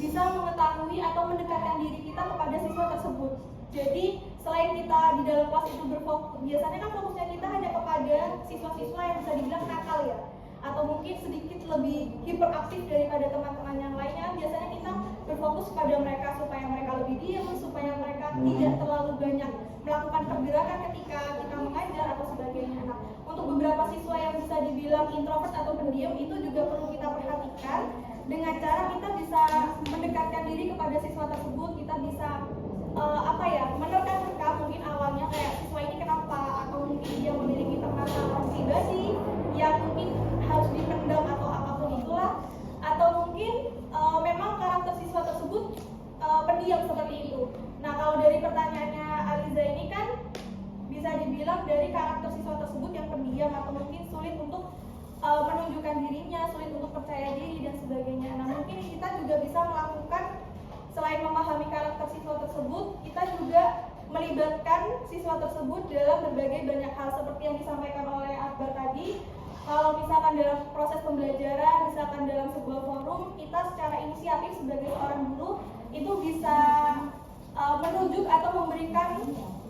bisa mengetahui atau mendekatkan diri kita kepada siswa tersebut. Jadi selain kita di dalam kelas itu berfokus, biasanya kan fokusnya kita hanya kepada siswa-siswa yang bisa dibilang nakal ya, atau mungkin sedikit lebih hiperaktif daripada teman-teman yang lainnya. Biasanya kita berfokus pada mereka supaya mereka lebih diam, supaya mereka tidak terlalu banyak melakukan pergerakan ketika kita mengajar atau sebagainya. Nah, untuk beberapa siswa yang bisa dibilang introvert atau pendiam, itu juga perlu kita perhatikan dengan cara kita bisa mendekatkan diri kepada siswa tersebut. Kita bisa menerka-nerka mungkin awalnya kayak siswa ini kenapa, atau mungkin dia memiliki permasalahan pribadi yang mungkin harus dipendam atau apapun itulah, atau mungkin memang karakter siswa tersebut pendiam seperti itu. Nah, kalau dari pertanyaannya Aliza ini kan bisa dibilang dari karakter siswa tersebut yang pendiam atau mungkin sulit untuk menunjukkan dirinya, sulit untuk percaya diri dan sebagainya. Nah, mungkin kita juga bisa melakukan, selain memahami karakter siswa tersebut, kita juga melibatkan siswa tersebut dalam berbagai banyak hal seperti yang disampaikan oleh Akbar tadi. Kalau misalkan dalam proses pembelajaran, misalkan dalam sebuah forum, kita secara inisiatif sebagai seorang guru itu bisa menunjuk atau memberikan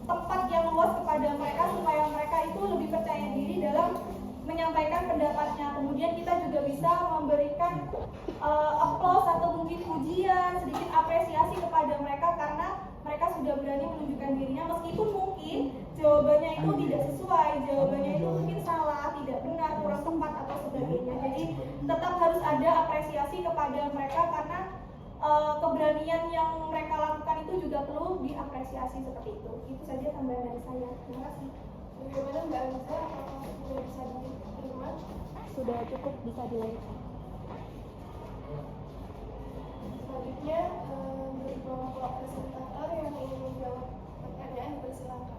tempat yang luas kepada mereka supaya mereka itu lebih percaya diri dalam menyampaikan pendapatnya. Kemudian kita juga bisa memberikan applause atau mungkin pujian, sedikit apresiasi kepada mereka karena mereka sudah berani menunjukkan dirinya, meskipun mungkin jawabannya itu tidak sesuai, jawabannya itu mungkin salah, tidak benar, kurang tepat atau sebagainya. Jadi tetap harus ada apresiasi kepada mereka karena keberanian yang mereka lakukan itu juga perlu diapresiasi seperti itu. Itu saja tambahan dari saya. Terima kasih. Bagaimana Mbak Aliza? Apakah sudah bisa diterima? Sudah cukup, bisa dilanjutkan. Selanjutnya dari kelompok presentator yang ingin menjawab pertanyaan, dipersilakan.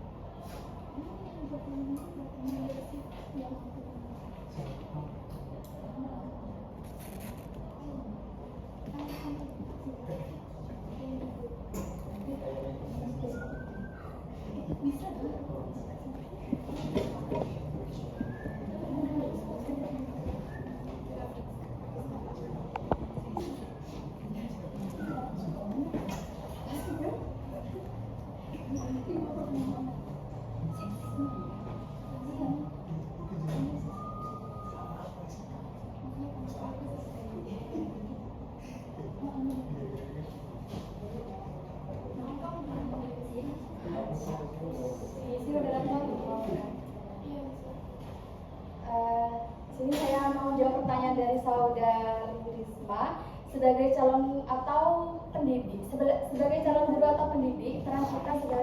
Sini saya mau jawab pertanyaan dari saudara Risma. Sebagai calon atau pendidik, sebagai calon guru atau pendidik, peran kita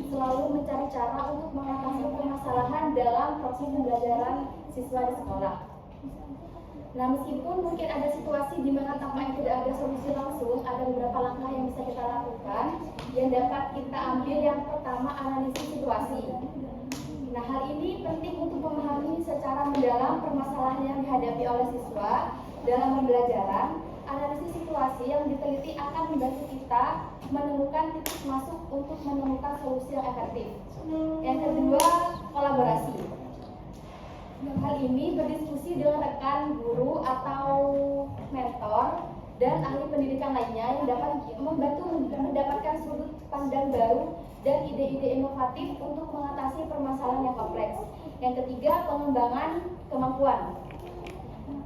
selalu mencari cara untuk mengatasi permasalahan dalam proses pembelajaran siswa di sekolah. Nah, meskipun mungkin ada situasi di mana tampaknya tidak ada solusi langsung, ada beberapa langkah yang bisa kita lakukan yang dapat kita ambil. Yang pertama, analisis situasi. Nah, hal ini penting untuk memahami secara mendalam permasalahan yang dihadapi oleh siswa dalam pembelajaran. Analisis situasi yang diteliti akan membantu kita menemukan titik masuk untuk menemukan solusi yang efektif. Yang kedua, kolaborasi. Hal ini berdiskusi dengan rekan guru atau mentor dan ahli pendidikan lainnya yang dapat membantu mendapatkan sudut pandang baru dan ide-ide inovatif untuk mengatasi permasalahan yang kompleks. Yang ketiga, pengembangan kemampuan,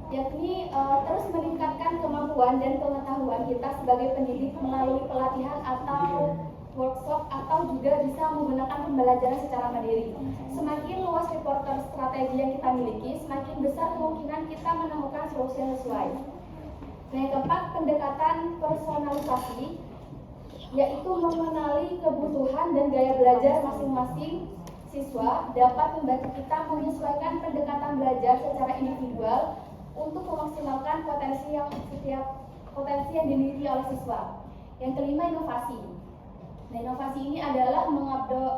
yakni terus meningkatkan kemampuan dan pengetahuan kita sebagai pendidik melalui pelatihan atau workshop, atau juga bisa menggunakan pembelajaran secara mandiri. Semakin luas repertoire strategi yang kita miliki, semakin besar kemungkinan kita menemukan solusi yang sesuai. Nah, yang keempat, pendekatan personalisasi, yaitu mengenali kebutuhan dan gaya belajar masing-masing siswa dapat membantu kita menyesuaikan pendekatan belajar secara individual untuk memaksimalkan potensi yang dimiliki oleh siswa. Yang kelima, inovasi. Nah, inovasi ini adalah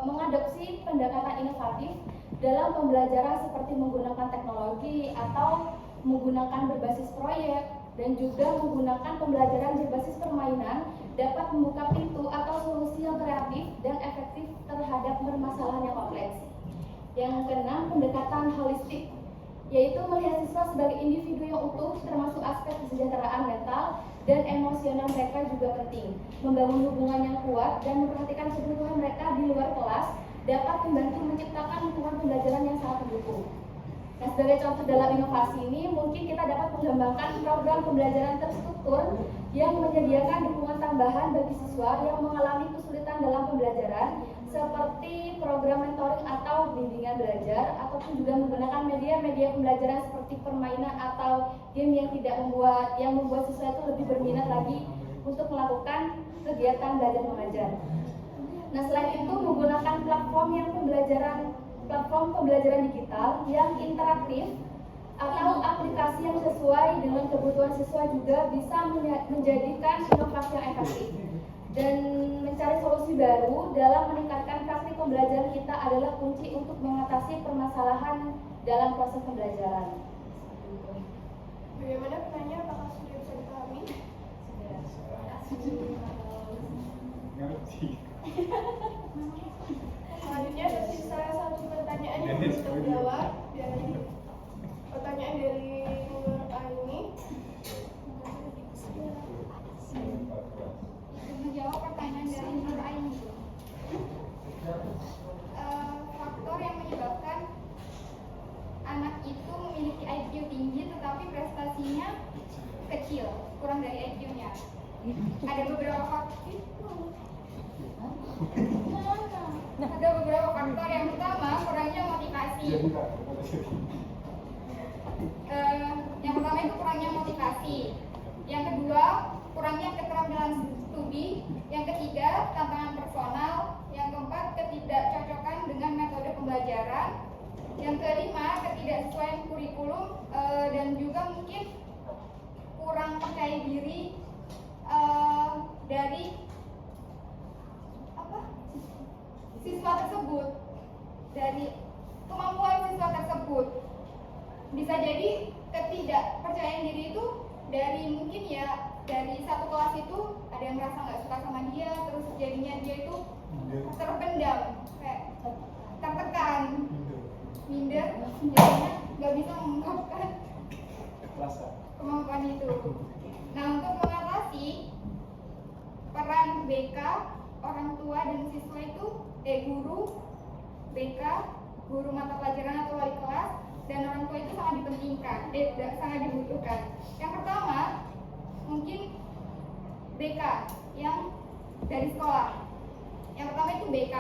mengadopsi pendekatan inovatif dalam pembelajaran seperti menggunakan teknologi atau menggunakan berbasis proyek dan juga menggunakan pembelajaran berbasis permainan dapat membuka pintu atau solusi yang kreatif dan efektif terhadap permasalahan yang kompleks. Yang keenam, pendekatan holistik, yaitu melihat siswa sebagai individu yang utuh termasuk aspek kesejahteraan mental dan emosional mereka juga penting. Membangun hubungan yang kuat dan memperhatikan kebutuhan mereka di luar kelas dapat membantu menciptakan lingkungan pembelajaran yang sangat mendukung. Nah, sebagai contoh dalam inovasi ini, mungkin kita dapat mengembangkan program pembelajaran terstruktur yang menyediakan dukungan tambahan bagi siswa yang mengalami kesulitan dalam pembelajaran, seperti program mentoring atau bimbingan belajar, ataupun juga menggunakan media-media pembelajaran seperti permainan atau game yang membuat siswa itu lebih berminat lagi untuk melakukan kegiatan belajar mengajar. Nah, selain itu menggunakan platform pembelajaran digital yang interaktif atau aplikasi yang sesuai dengan kebutuhan siswa juga bisa menjadikan inovasi yang efektif. Dan mencari solusi baru dalam meningkatkan praktik pembelajaran kita adalah kunci untuk mengatasi permasalahan dalam proses pembelajaran. Bagaimana penanya, apakah sudah bisa dipahami? Ngerti. Selanjutnya tersisa satu pertanyaan yang belum terjawab dari pertanyaan dari Nur Aini. Menjawab pertanyaan dari Nur Aini. Faktor yang menyebabkan anak itu memiliki IQ tinggi tetapi prestasinya kecil, kurang dari IQ-nya. Ada beberapa faktor. Ada beberapa faktor. Yang pertama, kurangnya motivasi. Yang pertama itu kurangnya motivasi. Yang kedua, kurangnya keterampilan studi. Yang ketiga, tantangan personal. Yang keempat, ketidakcocokan dengan metode pembelajaran. Yang kelima, ketidaksesuaian kurikulum dan juga mungkin kurang percaya diri dari siswa tersebut, dari kemampuan siswa tersebut. Bisa jadi ketidakpercayaan diri itu dari mungkin ya dari satu kelas itu ada yang merasa nggak suka sama dia, terus jadinya dia itu terpendam, kayak tertekan, minder, jadinya nggak bisa mengungkapkan kemampuan itu. Nah, untuk mengatasi peran BK, orang tua dan siswa itu guru, BK, guru mata pelajaran atau wali kelas, dan orang tua itu sangat dipentingkan, sangat dibutuhkan. Yang pertama, mungkin BK yang dari sekolah. Yang pertama itu BK,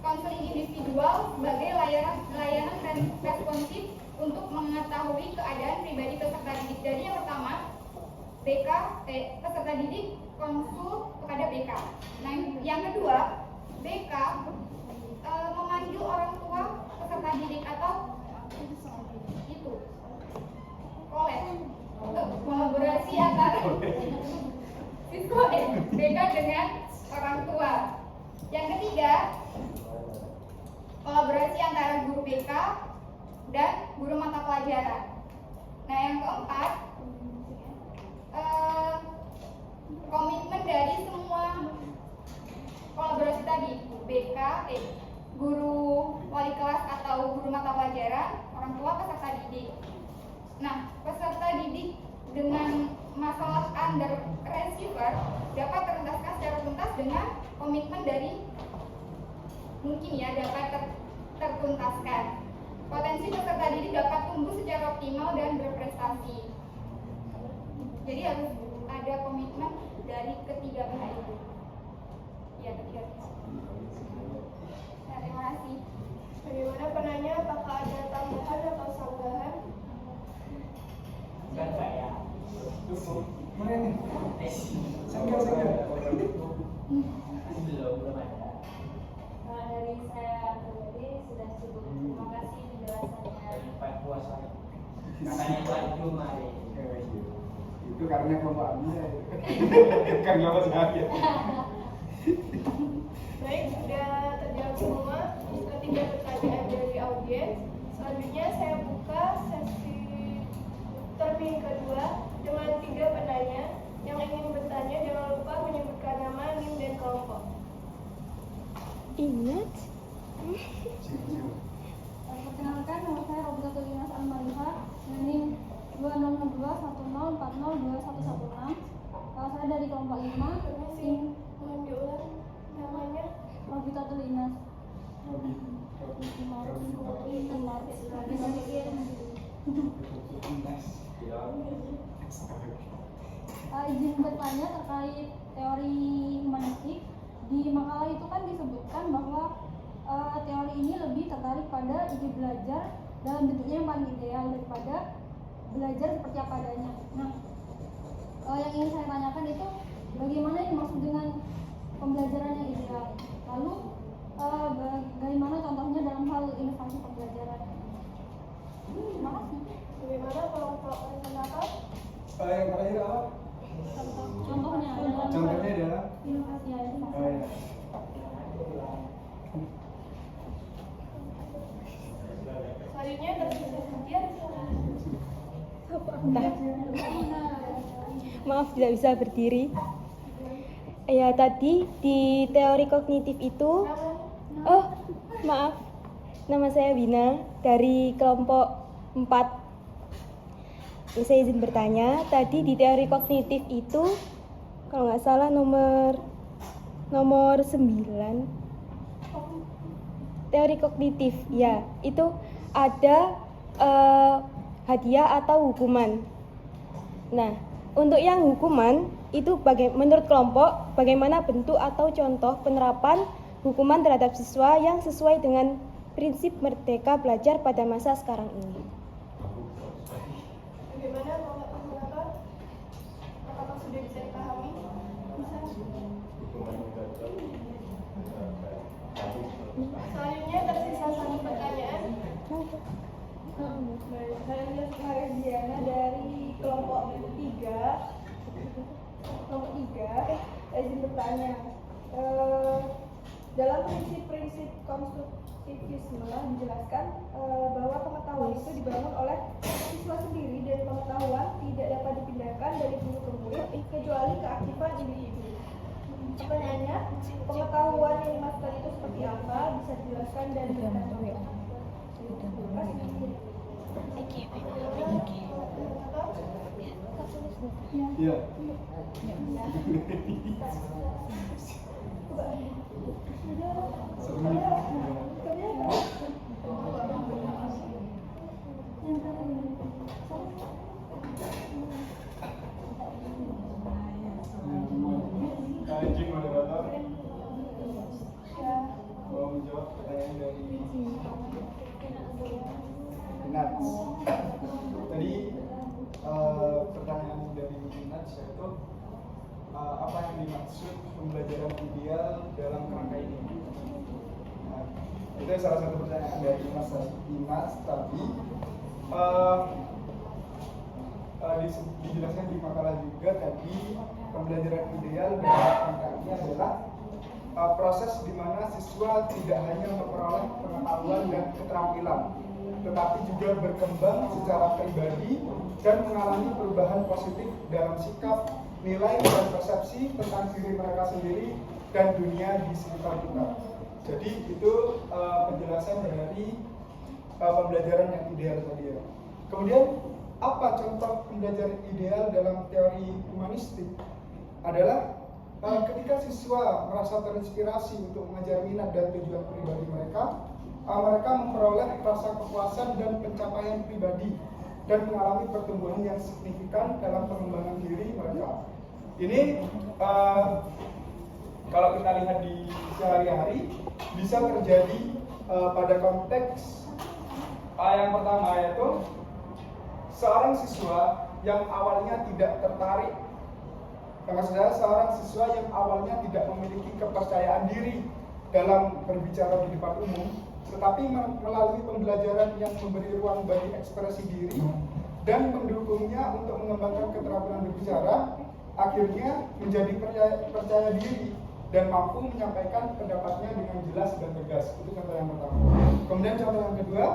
konseling individual sebagai layanan dan responsif untuk mengetahui keadaan pribadi peserta didik. Jadi yang pertama, BK, peserta didik konsul kepada BK. Nah, yang kedua, BK memanggil orang tua peserta didik atau itu kolaborasi antara siswa BK dengan orang tua. Yang ketiga, kolaborasi antara guru BK dan guru mata pelajaran. Nah, yang keempat, komitmen dari semua kolaborasi tadi, BK, guru wali kelas atau guru mata pelajaran, orang tua, peserta didik. Nah, peserta didik dengan masalah under receiver dapat teruntaskan secara tuntas dengan komitmen dari mungkin ya dapat tertuntaskan. Potensi peserta didik dapat tumbuh secara optimal dan berprestasi. Jadi harus ada komitmen dari ketiga pihak itu. Ya, ketiga pihak. Nah, terima kasih. Bagaimana penanya, apakah ada tambahan atau sanggahan? Bukan saya. Mana ini? Sanggar. Belum ada. Dari saya pribadi sudah cukup. Terima kasih penjelasannya. Katanya itu ada mari. Itu karena kelompok Anda. Bukan kelompok saya. Baik, sudah terjawab semua ketiga pertanyaan dari audiens. Selanjutnya saya buka sesi termin kedua dengan 3 penanya. Yang ingin bertanya jangan lupa menyebutkan nama, NIM, dan kelompok. Ingat? Perkenalkan, nama saya Robisatul Inas Al-Mariha, NIM 206210402116. Saya dari kelompok 5. Permisi, mohon diulang namanya. Robisatul Inas. Izin bertanya terkait teori humanistik. Di makalah itu kan disebutkan bahwa teori ini lebih tertarik pada ide belajar dalam bentuknya yang paling ideal daripada belajar seperti apa adanya. Nah, yang ingin saya tanyakan itu bagaimana yang dimaksud dengan pembelajaran yang ideal? Lalu bagaimana contohnya dalam hal inovasi pembelajaran? Terima kasih. Bagaimana kelompok rencanakan? Yang terakhir apa? Contohnya Contohnya adalah inovasi ya. Selanjutnya tersisa Fajar. Maaf tidak bisa berdiri. Ya tadi di teori kognitif itu, oh maaf, nama saya Wina dari kelompok 4. Saya izin bertanya, tadi di teori kognitif itu kalau nggak salah nomor 9 teori kognitif ya, itu ada hadiah atau hukuman. Nah, untuk yang hukuman itu menurut kelompok bagaimana bentuk atau contoh penerapan hukuman terhadap siswa yang sesuai dengan prinsip merdeka belajar pada masa sekarang ini. Bagaimana kelompok rencanakan? Apakah sudah bisa dipahami? Bisa. Selanjutnya tersisa 1 pertanyaan. Baik, saya Diana dari kelompok 3. Saya izin bertanya. Dalam prinsip-prinsip konstruktivisme dijelaskan bahwa pengetahuan itu dibangun oleh siswa sendiri dan pengetahuan tidak dapat dipindahkan dari guru ke murid kecuali keaktifan individu. Pertanyaannya, pengetahuan yang dimaksudkan itu seperti apa? Bisa dijelaskan dan diberikan contoh. Iya. Izin moderator mau menjawab pertanyaan dari Minat. Tadi pertanyaan dari Minat yaitu apa yang dimaksud pembelajaran ideal dalam kerangka ini? Nah, itu salah satu pertanyaan dari Mas tadi. Dijelaskan di makalah juga tadi pembelajaran ideal dalam kerangka ini adalah proses di mana siswa tidak hanya memperoleh pengetahuan dan keterampilan, tetapi juga berkembang secara pribadi dan mengalami perubahan positif dalam sikap, nilai, dan persepsi tentang diri mereka sendiri dan dunia di sekitar kita. Jadi itu penjelasan dari pembelajaran yang ideal tadi ya. Kemudian apa contoh pembelajaran ideal dalam teori humanistik? Adalah ketika siswa merasa terinspirasi untuk mengajar minat dan tujuan pribadi mereka, mereka memperoleh rasa kepuasan dan pencapaian pribadi dan mengalami pertumbuhan yang signifikan dalam pengembangan diri mereka. Ini kalau kita lihat di sehari-hari bisa terjadi pada konteks yang pertama, yaitu seorang siswa yang awalnya tidak tertarik, maksudnya seorang siswa yang awalnya tidak memiliki kepercayaan diri dalam berbicara di depan umum, tetapi melalui pembelajaran yang memberi ruang bagi ekspresi diri, dan mendukungnya untuk mengembangkan keterampilan berbicara, akhirnya menjadi percaya diri dan mampu menyampaikan pendapatnya dengan jelas dan tegas. Itu contoh yang pertama. Kemudian contoh yang kedua,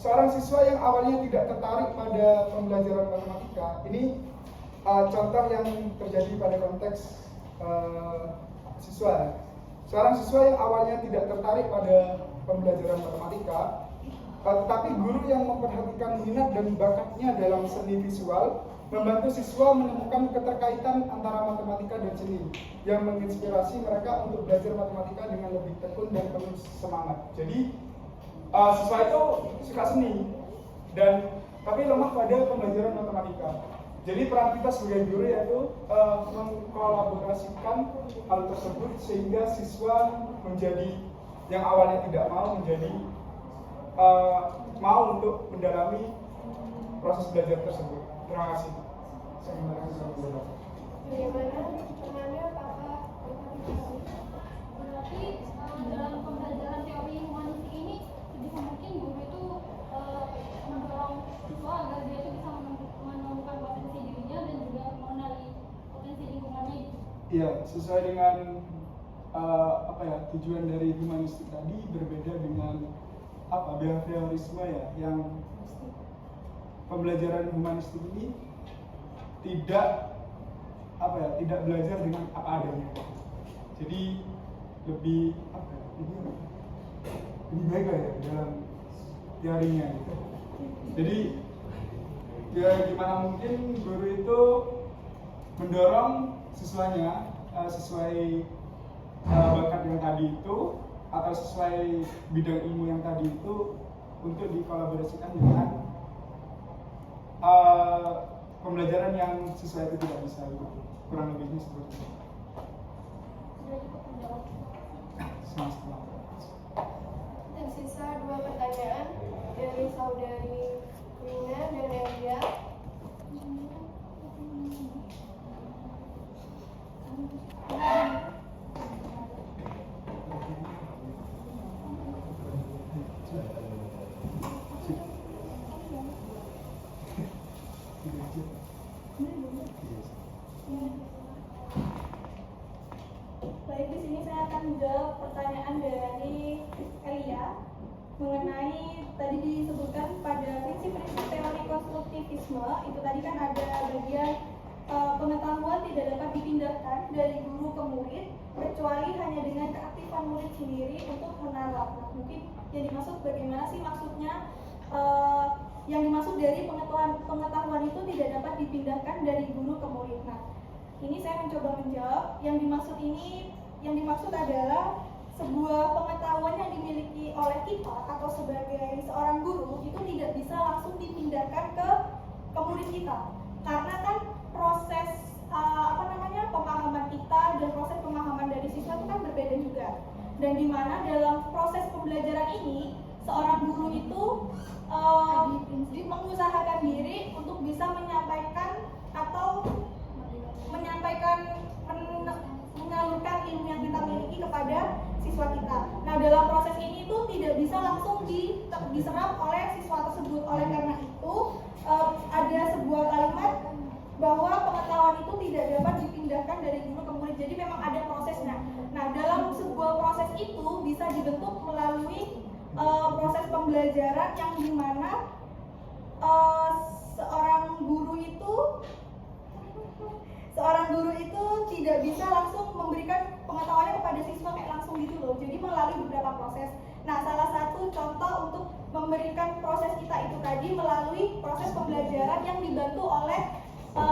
seorang siswa yang awalnya tidak tertarik pada pembelajaran matematika, ini contoh yang terjadi pada konteks siswa. Seorang siswa yang awalnya tidak tertarik pada pembelajaran matematika, tetapi guru yang memperhatikan minat dan bakatnya dalam seni visual membantu siswa menemukan keterkaitan antara matematika dan seni yang menginspirasi mereka untuk belajar matematika dengan lebih tekun dan penuh semangat. Jadi siswa itu suka seni tapi lemah pada pembelajaran matematika. Jadi peran kita sebagai guru yaitu mengkolaborasikan hal tersebut sehingga siswa menjadi yang awalnya tidak mau menjadi mau untuk mendalami proses belajar tersebut. Terima kasih. Bagaimana temannya Kakak? Berarti dalam pembelajaran teori humanistik ini sebisa mungkin guru itu mendorong siswa agar dia itu bisa menemukan potensi dirinya dan juga mengenali potensi lingkungannya. Iya, sesuai dengan tujuan dari humanistik tadi berbeda dengan behaviorisme ya, yang pembelajaran humanistik ini tidak belajar dengan apa adanya. Jadi lebih baik ya dalam teorinya gitu. Jadi ya gimana mungkin guru itu mendorong siswanya sesuai bakat yang tadi itu atau sesuai bidang ilmu yang tadi itu untuk dikolaborasikan dengan pembelajaran yang siswa itu tidak bisa, kurang lebihnya seperti itu. Tersisa 2 pertanyaan dari saudari Wina dan Elia. Baik, di sini saya akan menjawab pertanyaan dari Elia mengenai tadi disebutkan pada prinsip-prinsip teori konstruktivisme. Itu tadi kan ada bagian pengetahuan tidak dapat dipindahkan dari guru ke murid kecuali hanya dengan keaktifan murid sendiri untuk menangkap. Nah, mungkin yang dimaksud bagaimana sih maksudnya? Yang dimaksud dari pengetahuan itu tidak dapat dipindahkan dari guru ke murid. Nah, ini saya mencoba menjawab. Yang dimaksud adalah sebuah pengetahuan yang dimiliki oleh kita atau sebagai seorang guru itu tidak bisa langsung dipindahkan ke murid kita, karena kan proses pemahaman kita dan proses pemahaman dari siswa itu kan berbeda juga, dan di mana dalam proses pembelajaran ini seorang guru itu mengusahakan diri untuk bisa menyampaikan menyalurkan ilmu yang kita miliki kepada siswa kita. Nah, dalam proses ini itu tidak bisa langsung diserap oleh siswa tersebut. Oleh karena itu ada sebuah kalimat bahwa pengetahuan itu tidak dapat dipindahkan dari guru ke murid. Jadi memang ada prosesnya. Nah, dalam sebuah proses itu bisa dibentuk melalui proses pembelajaran yang dimana seorang guru itu tidak bisa langsung memberikan pengetahuannya kepada siswa kayak langsung gitu loh. Jadi melalui beberapa proses. Nah, salah satu contoh untuk memberikan proses kita itu tadi melalui proses pembelajaran yang dibantu oleh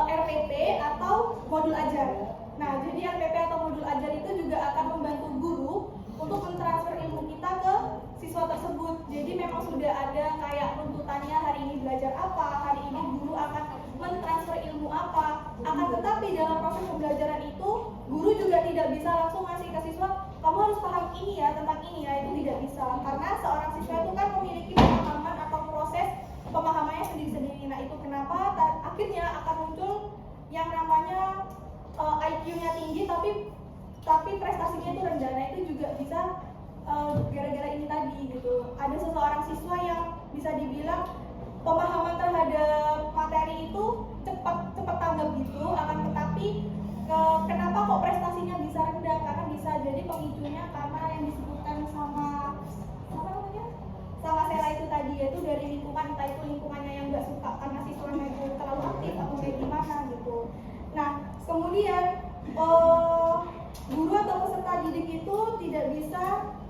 RPP atau modul ajar. Nah, jadi RPP atau modul ajar itu juga akan membantu guru untuk mentransfer ilmu kita ke siswa tersebut. Jadi memang sudah ada kayak runtutannya, hari ini belajar apa, hari ini guru akan mentransfer ilmu apa. Akan tetapi dalam proses pembelajaran itu guru juga tidak bisa langsung ngasih ke siswa, kamu harus paham ini ya, tentang ini ya, itu tidak bisa. Karena seorang siswa itu kan memiliki pemahaman atau proses pemahamannya sendiri-sendiri. Nah, itu kenapa akhirnya akan muncul yang namanya IQ-nya tinggi tapi prestasinya itu rendah. Nah, itu juga bisa gara-gara ini tadi gitu. Ada seseorang siswa yang bisa dibilang pemahaman terhadap materi itu cepat tanggap gitu, akan tetapi kenapa kok prestasinya bisa rendah? Karena bisa jadi pemicunya karena yang disebutkan sama apa namanya? Sama Sela itu tadi, yaitu dari lingkungan, entah itu lingkungannya yang nggak suka karena siswanya itu terlalu aktif atau kayak gimana gitu. Nah, kemudian guru atau peserta didik itu tidak bisa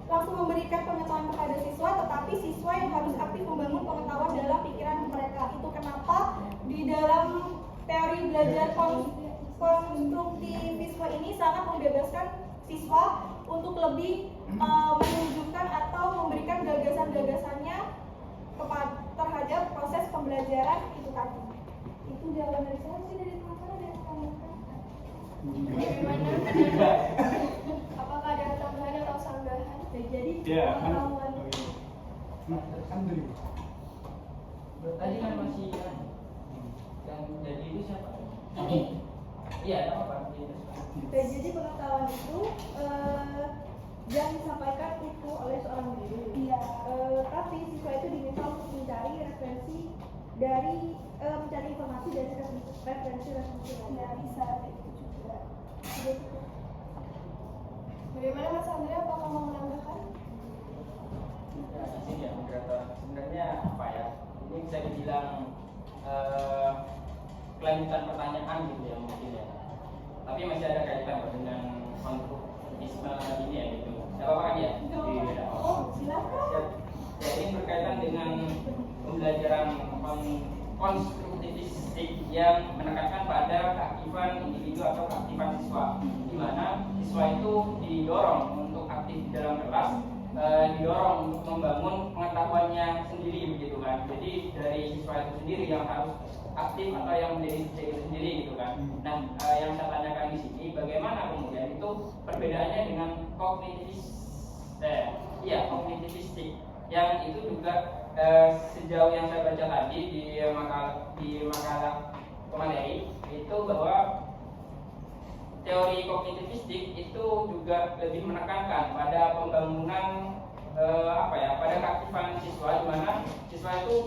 langsung memberikan pengetahuan kepada siswa, tetapi siswa yang harus aktif membangun pengetahuan dalam pikiran mereka. Itu kenapa di dalam teori belajar konstruktivisme ini sangat membebaskan siswa untuk lebih menunjukkan atau memberikan gagasan-gagasannya terhadap proses pembelajaran itu tadi. Itu jawaban dari saya sih, dari teman-teman yang Bagaimana? Apakah ada tambahan atau sanggahan? jadi Ya, pengetahuan Alhamdulillah. Tadi kan masih yang jadi itu siapa? ini. Iya, apa? Jadi pengetahuan itu yang disampaikan itu oleh seorang guru. Iya. Tapi siswa itu diminta untuk mencari referensi dari mencari informasi dari referensi lain. Ya, bisa itu juga. Bagaimana Mas Andrea? Apakah mau menambahkan? Ya, sebenarnya apa ya? Ini bisa dibilang kelanjutan pertanyaan gitu ya mungkin ya. Tapi masih ada kaitan dengan konstruktivisme ini ya gitu. Tidak apa-apa kan ya? Iya. Oh, silakan. Ya, ini berkaitan dengan pembelajaran konstruktivistik yang menekankan pada keaktifan individu atau keaktifan siswa, di mana siswa itu didorong untuk aktif di dalam kelas, didorong untuk membangun pengetahuannya sendiri begitu kan. Jadi dari siswa itu sendiri yang harus aktif atau yang menjadi subjek itu sendiri gitu kan. Nah, yang saya tanyakan di sini bagaimana kemudian itu perbedaannya dengan kognitivistik yang itu juga sejauh yang saya baca tadi di makalah pemateri itu bahwa teori kognitivistik itu juga lebih menekankan pada pembangunan pada keaktifan siswa, di mana siswa itu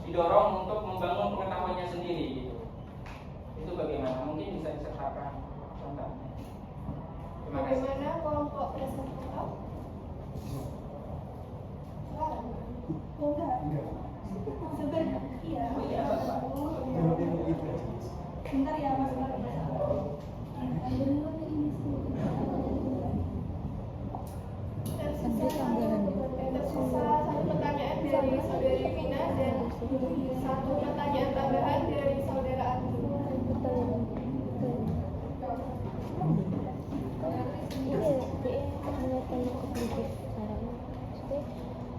didorong untuk membangun pengetahuannya sendiri gitu. Itu bagaimana? Mungkin bisa disertakan contohnya. Terima kasih. Bagaimana kelompok presenter? Oh, enggak. Enggak. Sebenarnya iya. Bentar ya, Mas. Tersisa satu pertanyaan dari saudari Vina dan satu pertanyaan tambahan dari saudara Andi.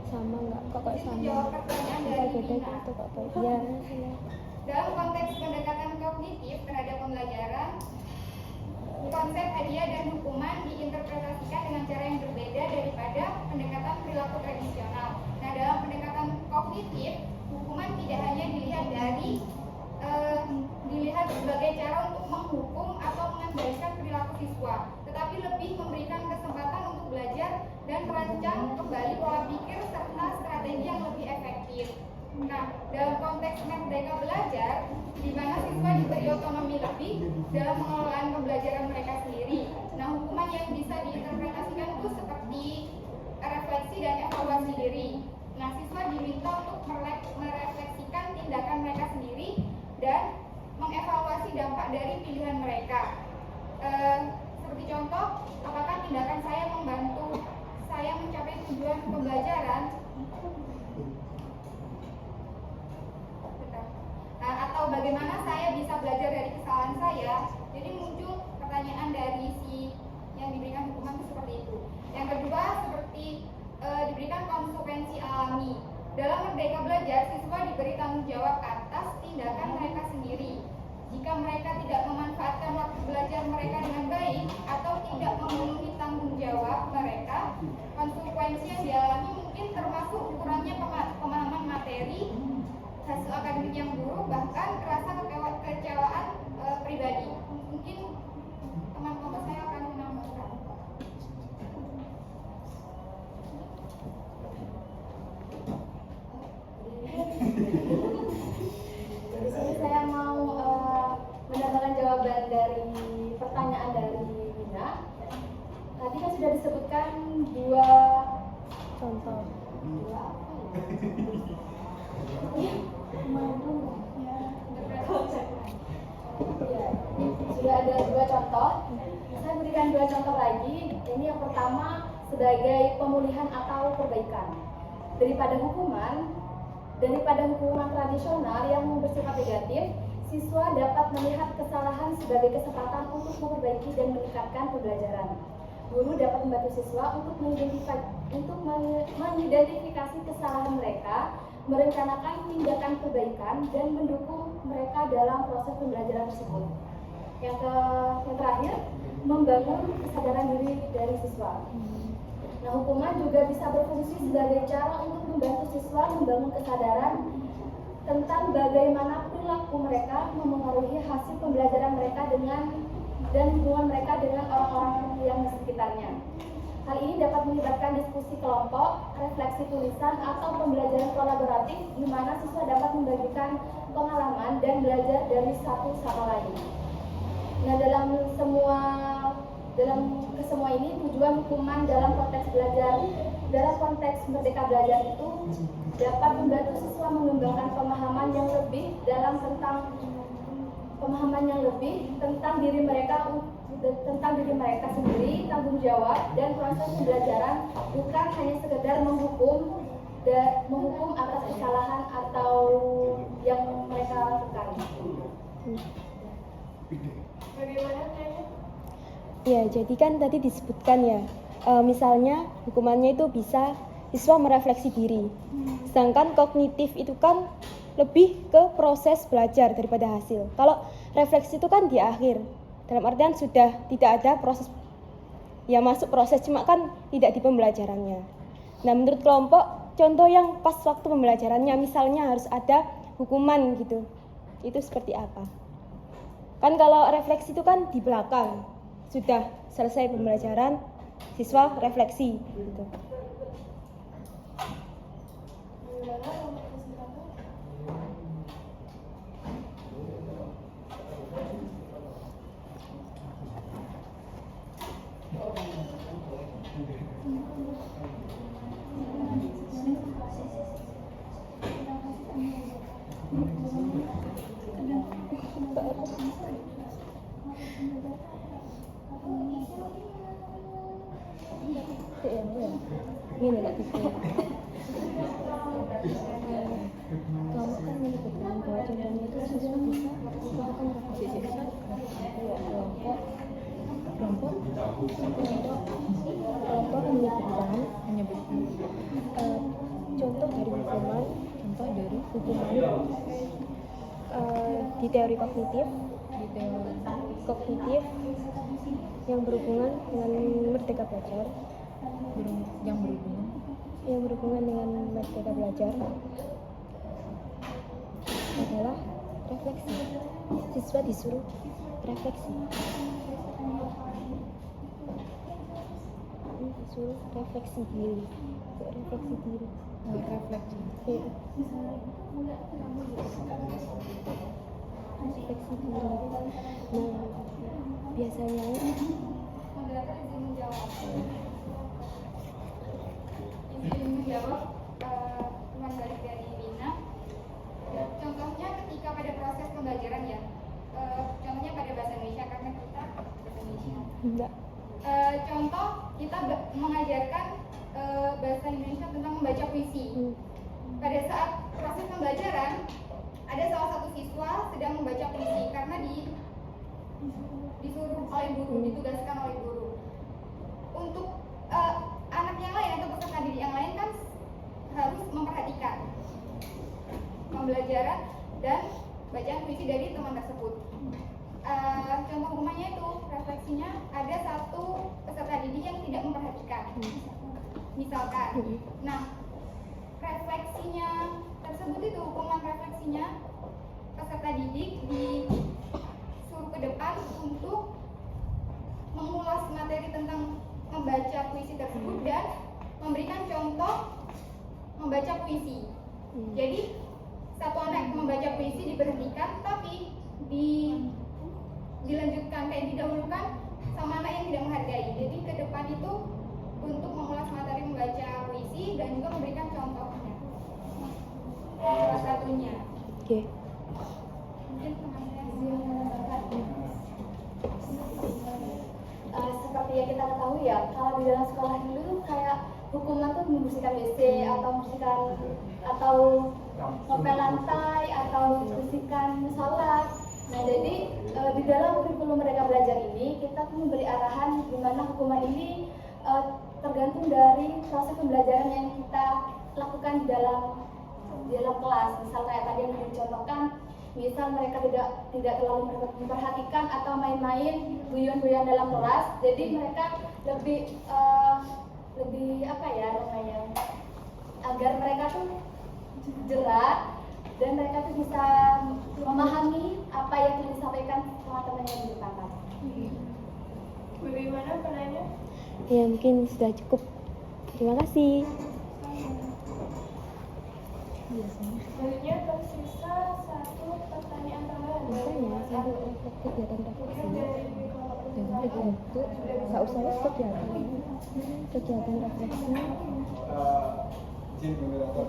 Sama nggak kok sama Jawab pertanyaan apa dari beda Vina. gitu kok ya Dalam konteks pendekatan kognitif terhadap pembelajaran, konsep hadiah dan hukuman diinterpretasikan dengan cara yang berbeda daripada pendekatan perilaku tradisional. Nah, dalam pendekatan kognitif, hukuman tidak hanya dilihat sebagai cara untuk menghukum atau mengembalikan perilaku siswa, tetapi lebih memberikan kesempatan untuk belajar dan merancang kembali pola pikir serta strategi yang lebih efektif. Nah, dalam konteks Merdeka Belajar, di mana siswa diberi otonomi lebih dalam pengelolaan pembelajaran mereka sendiri. Nah, hukuman yang bisa diinterpretasikan itu seperti refleksi dan evaluasi diri. Nah, siswa diminta untuk merefleksikan tindakan mereka sendiri dan mengevaluasi dampak dari pilihan mereka. Seperti contoh, apakah tindakan saya membantu saya mencapai tujuan pembelajaran? Nah, atau bagaimana saya bisa belajar dari kesalahan saya? Jadi muncul pertanyaan dari si yang diberikan hukuman itu seperti itu. Yang kedua, seperti diberikan konsekuensi alami. Dalam Merdeka Belajar, siswa diberi tanggung jawab atas tindakan mereka sendiri. Jika mereka tidak memanfaatkan waktu belajar mereka dengan baik atau tidak memenuhi tanggung jawab mereka, konsekuensi yang dialami mungkin termasuk kurangnya pemahaman materi, hasil akademik yang buruk, bahkan rasa kekecewaan pribadi. Mungkin teman-teman saya akan menambahkan. dua Contoh. dua apa ya? Sudah ada dua contoh. Saya berikan dua contoh lagi. Ini yang pertama sebagai pemulihan atau perbaikan. Daripada hukuman tradisional yang bersifat negatif, siswa dapat melihat kesalahan sebagai kesempatan untuk memperbaiki dan meningkatkan pembelajaran. Guru dapat membantu siswa untuk mengidentifikasi kesalahan mereka, merencanakan tindakan perbaikan, dan mendukung mereka dalam proses pembelajaran tersebut. Yang terakhir, membangun kesadaran diri dari siswa. Nah, hukuman juga bisa berfungsi sebagai cara untuk membantu siswa membangun kesadaran tentang bagaimana perilaku mereka memengaruhi hasil pembelajaran mereka dan hubungan mereka dengan orang-orang yang di sekitarnya. Hal ini dapat melibatkan diskusi kelompok, refleksi tulisan, atau pembelajaran kolaboratif di mana siswa dapat membagikan pengalaman dan belajar dari satu sama lain. Nah, dalam kesemua ini tujuan hukuman dalam konteks Merdeka Belajar itu dapat membantu siswa mengembangkan pemahaman yang lebih tentang diri mereka sendiri, tanggung jawab, dan proses pembelajaran, bukan hanya sekedar menghukum atas kesalahan atau yang mereka lakukan. Bagaimana kayaknya? Ya, jadi kan tadi disebutkan ya, misalnya hukumannya itu bisa siswa merefleksi diri. Sedangkan kognitif itu kan lebih ke proses belajar daripada hasil. Kalau refleksi itu kan di akhir, dalam artian sudah tidak ada proses, ya masuk proses, cuma kan tidak di pembelajarannya. Nah, menurut kelompok, contoh yang pas waktu pembelajarannya, misalnya harus ada hukuman gitu, itu seperti apa? Kan kalau refleksi itu kan di belakang, sudah selesai pembelajaran, siswa refleksi gitu. Ini nggak bisa. Kelompok kan menyebutkan bahwa contohnya itu siswa bisa melakukan refleksi. Kelompok menyebutkan contoh dari hukuman di teori kognitif yang berhubungan dengan Merdeka Belajar. Yang berhubungan dengan Merdeka Belajar adalah refleksi. Siswa disuruh refleksi. Disuruh refleksi diri. Refleksi diri. Refleksi. Iya. Refleksi diri. Nah, biasanya Moderator izin menjawab. Izin menjawab teman balik dari Lina. Contohnya ketika pada proses pembelajaran ya, contohnya pada bahasa Indonesia karena kita bahasa Indonesia. enggak. Contoh kita mengajarkan bahasa Indonesia tentang membaca puisi. Pada saat proses pembelajaran ada salah satu siswa sedang membaca puisi karena disuruh oleh guru, ditugaskan oleh guru. Untuk anak yang lain atau peserta didik yang lain kan harus memperhatikan pembelajaran dan bacaan puisi dari teman tersebut. Contoh hukumannya itu refleksinya ada satu peserta didik yang tidak memperhatikan, misalkan. Nah, refleksinya tersebut itu hukuman refleksinya peserta didik disuruh ke depan untuk mengulas materi tentang membaca puisi tersebut dan memberikan contoh membaca puisi. Jadi satu anak membaca puisi diberhentikan, tapi dilanjutkan kayak didahulukan sama anak yang tidak menghargai. Jadi ke depan itu untuk mengulas Oke. Mungkin pengambilan yang menambahkan. Seperti yang kita ketahui ya, kalau di dalam sekolah dulu tuh kayak hukuman tuh membersihkan WC atau membersihkan atau ngepel lantai atau bersihkan musola. Nah, jadi di dalam kurikulum mereka belajar ini kita tuh memberi arahan di mana hukuman ini tergantung dari proses pembelajaran yang kita lakukan di dalam kelas. Misal kayak tadi yang dicontohkan, misal mereka tidak terlalu memperhatikan atau main-main guyon-guyon dalam kelas, jadi mereka lebih apa ya namanya, agar mereka tuh jerak dan mereka tuh bisa memahami apa yang disampaikan sama temannya di depan. Bagaimana penanya? Ya mungkin sudah cukup. Terima kasih. Selanjutnya tersisa satu pertanyaan tambahan. Misalnya sambil kegiatan refleksi dengan bentuk usah kegiatan refleksi Izin moderator.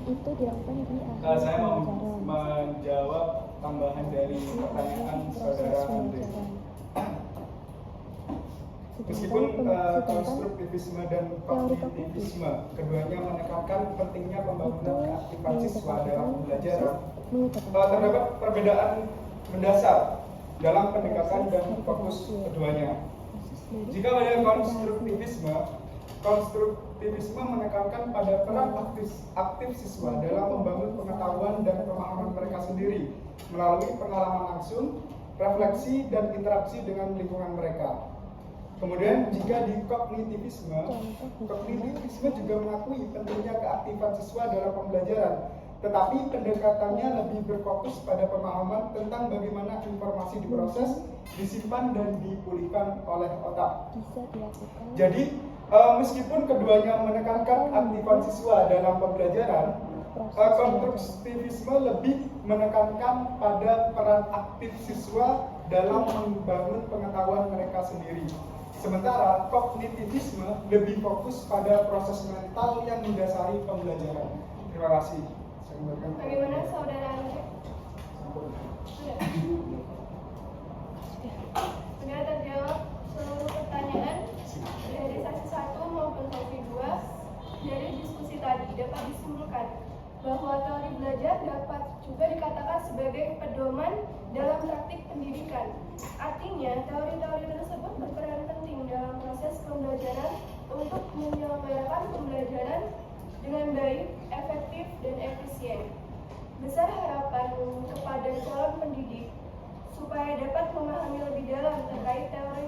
itu dilakukan di Saya mau menjawab tambahan dari pertanyaan saudara Andre. Meskipun konstruktivisme dan kognitivisme keduanya menekankan pentingnya pembangunan keaktifan siswa dalam pembelajaran, terdapat perbedaan mendasar dalam pendekatan dan fokus keduanya. Jika pada konstruktivisme menekankan pada peran aktif siswa dalam membangun pengetahuan dan pemahaman mereka sendiri melalui pengalaman langsung, refleksi, dan interaksi dengan lingkungan mereka. Kemudian jika di kognitivisme juga mengakui pentingnya keaktifan siswa dalam pembelajaran, tetapi pendekatannya lebih berfokus pada pemahaman tentang bagaimana informasi diproses, disimpan, dan dipulihkan oleh otak. Jadi, meskipun keduanya menekankan keaktifan siswa dalam pembelajaran, konstruktivisme lebih menekankan pada peran aktif siswa dalam membangun pengetahuan mereka sendiri. Sementara kognitivisme lebih fokus pada proses mental yang mendasari pembelajaran. Terima kasih. Bagaimana saudara Andre? Sudah terjawab seluruh pertanyaan dari sesi 1 maupun sesi 2. Dari diskusi tadi dapat disimpulkan bahwa teori belajar dapat juga dikatakan sebagai pedoman dalam praktik pendidikan. Artinya, teori-teori tersebut berperan penting dalam proses pembelajaran untuk menyelenggarakan pembelajaran dengan baik, efektif, dan efisien. Besar harapan kepada calon pendidik supaya dapat memahami lebih dalam terkait teori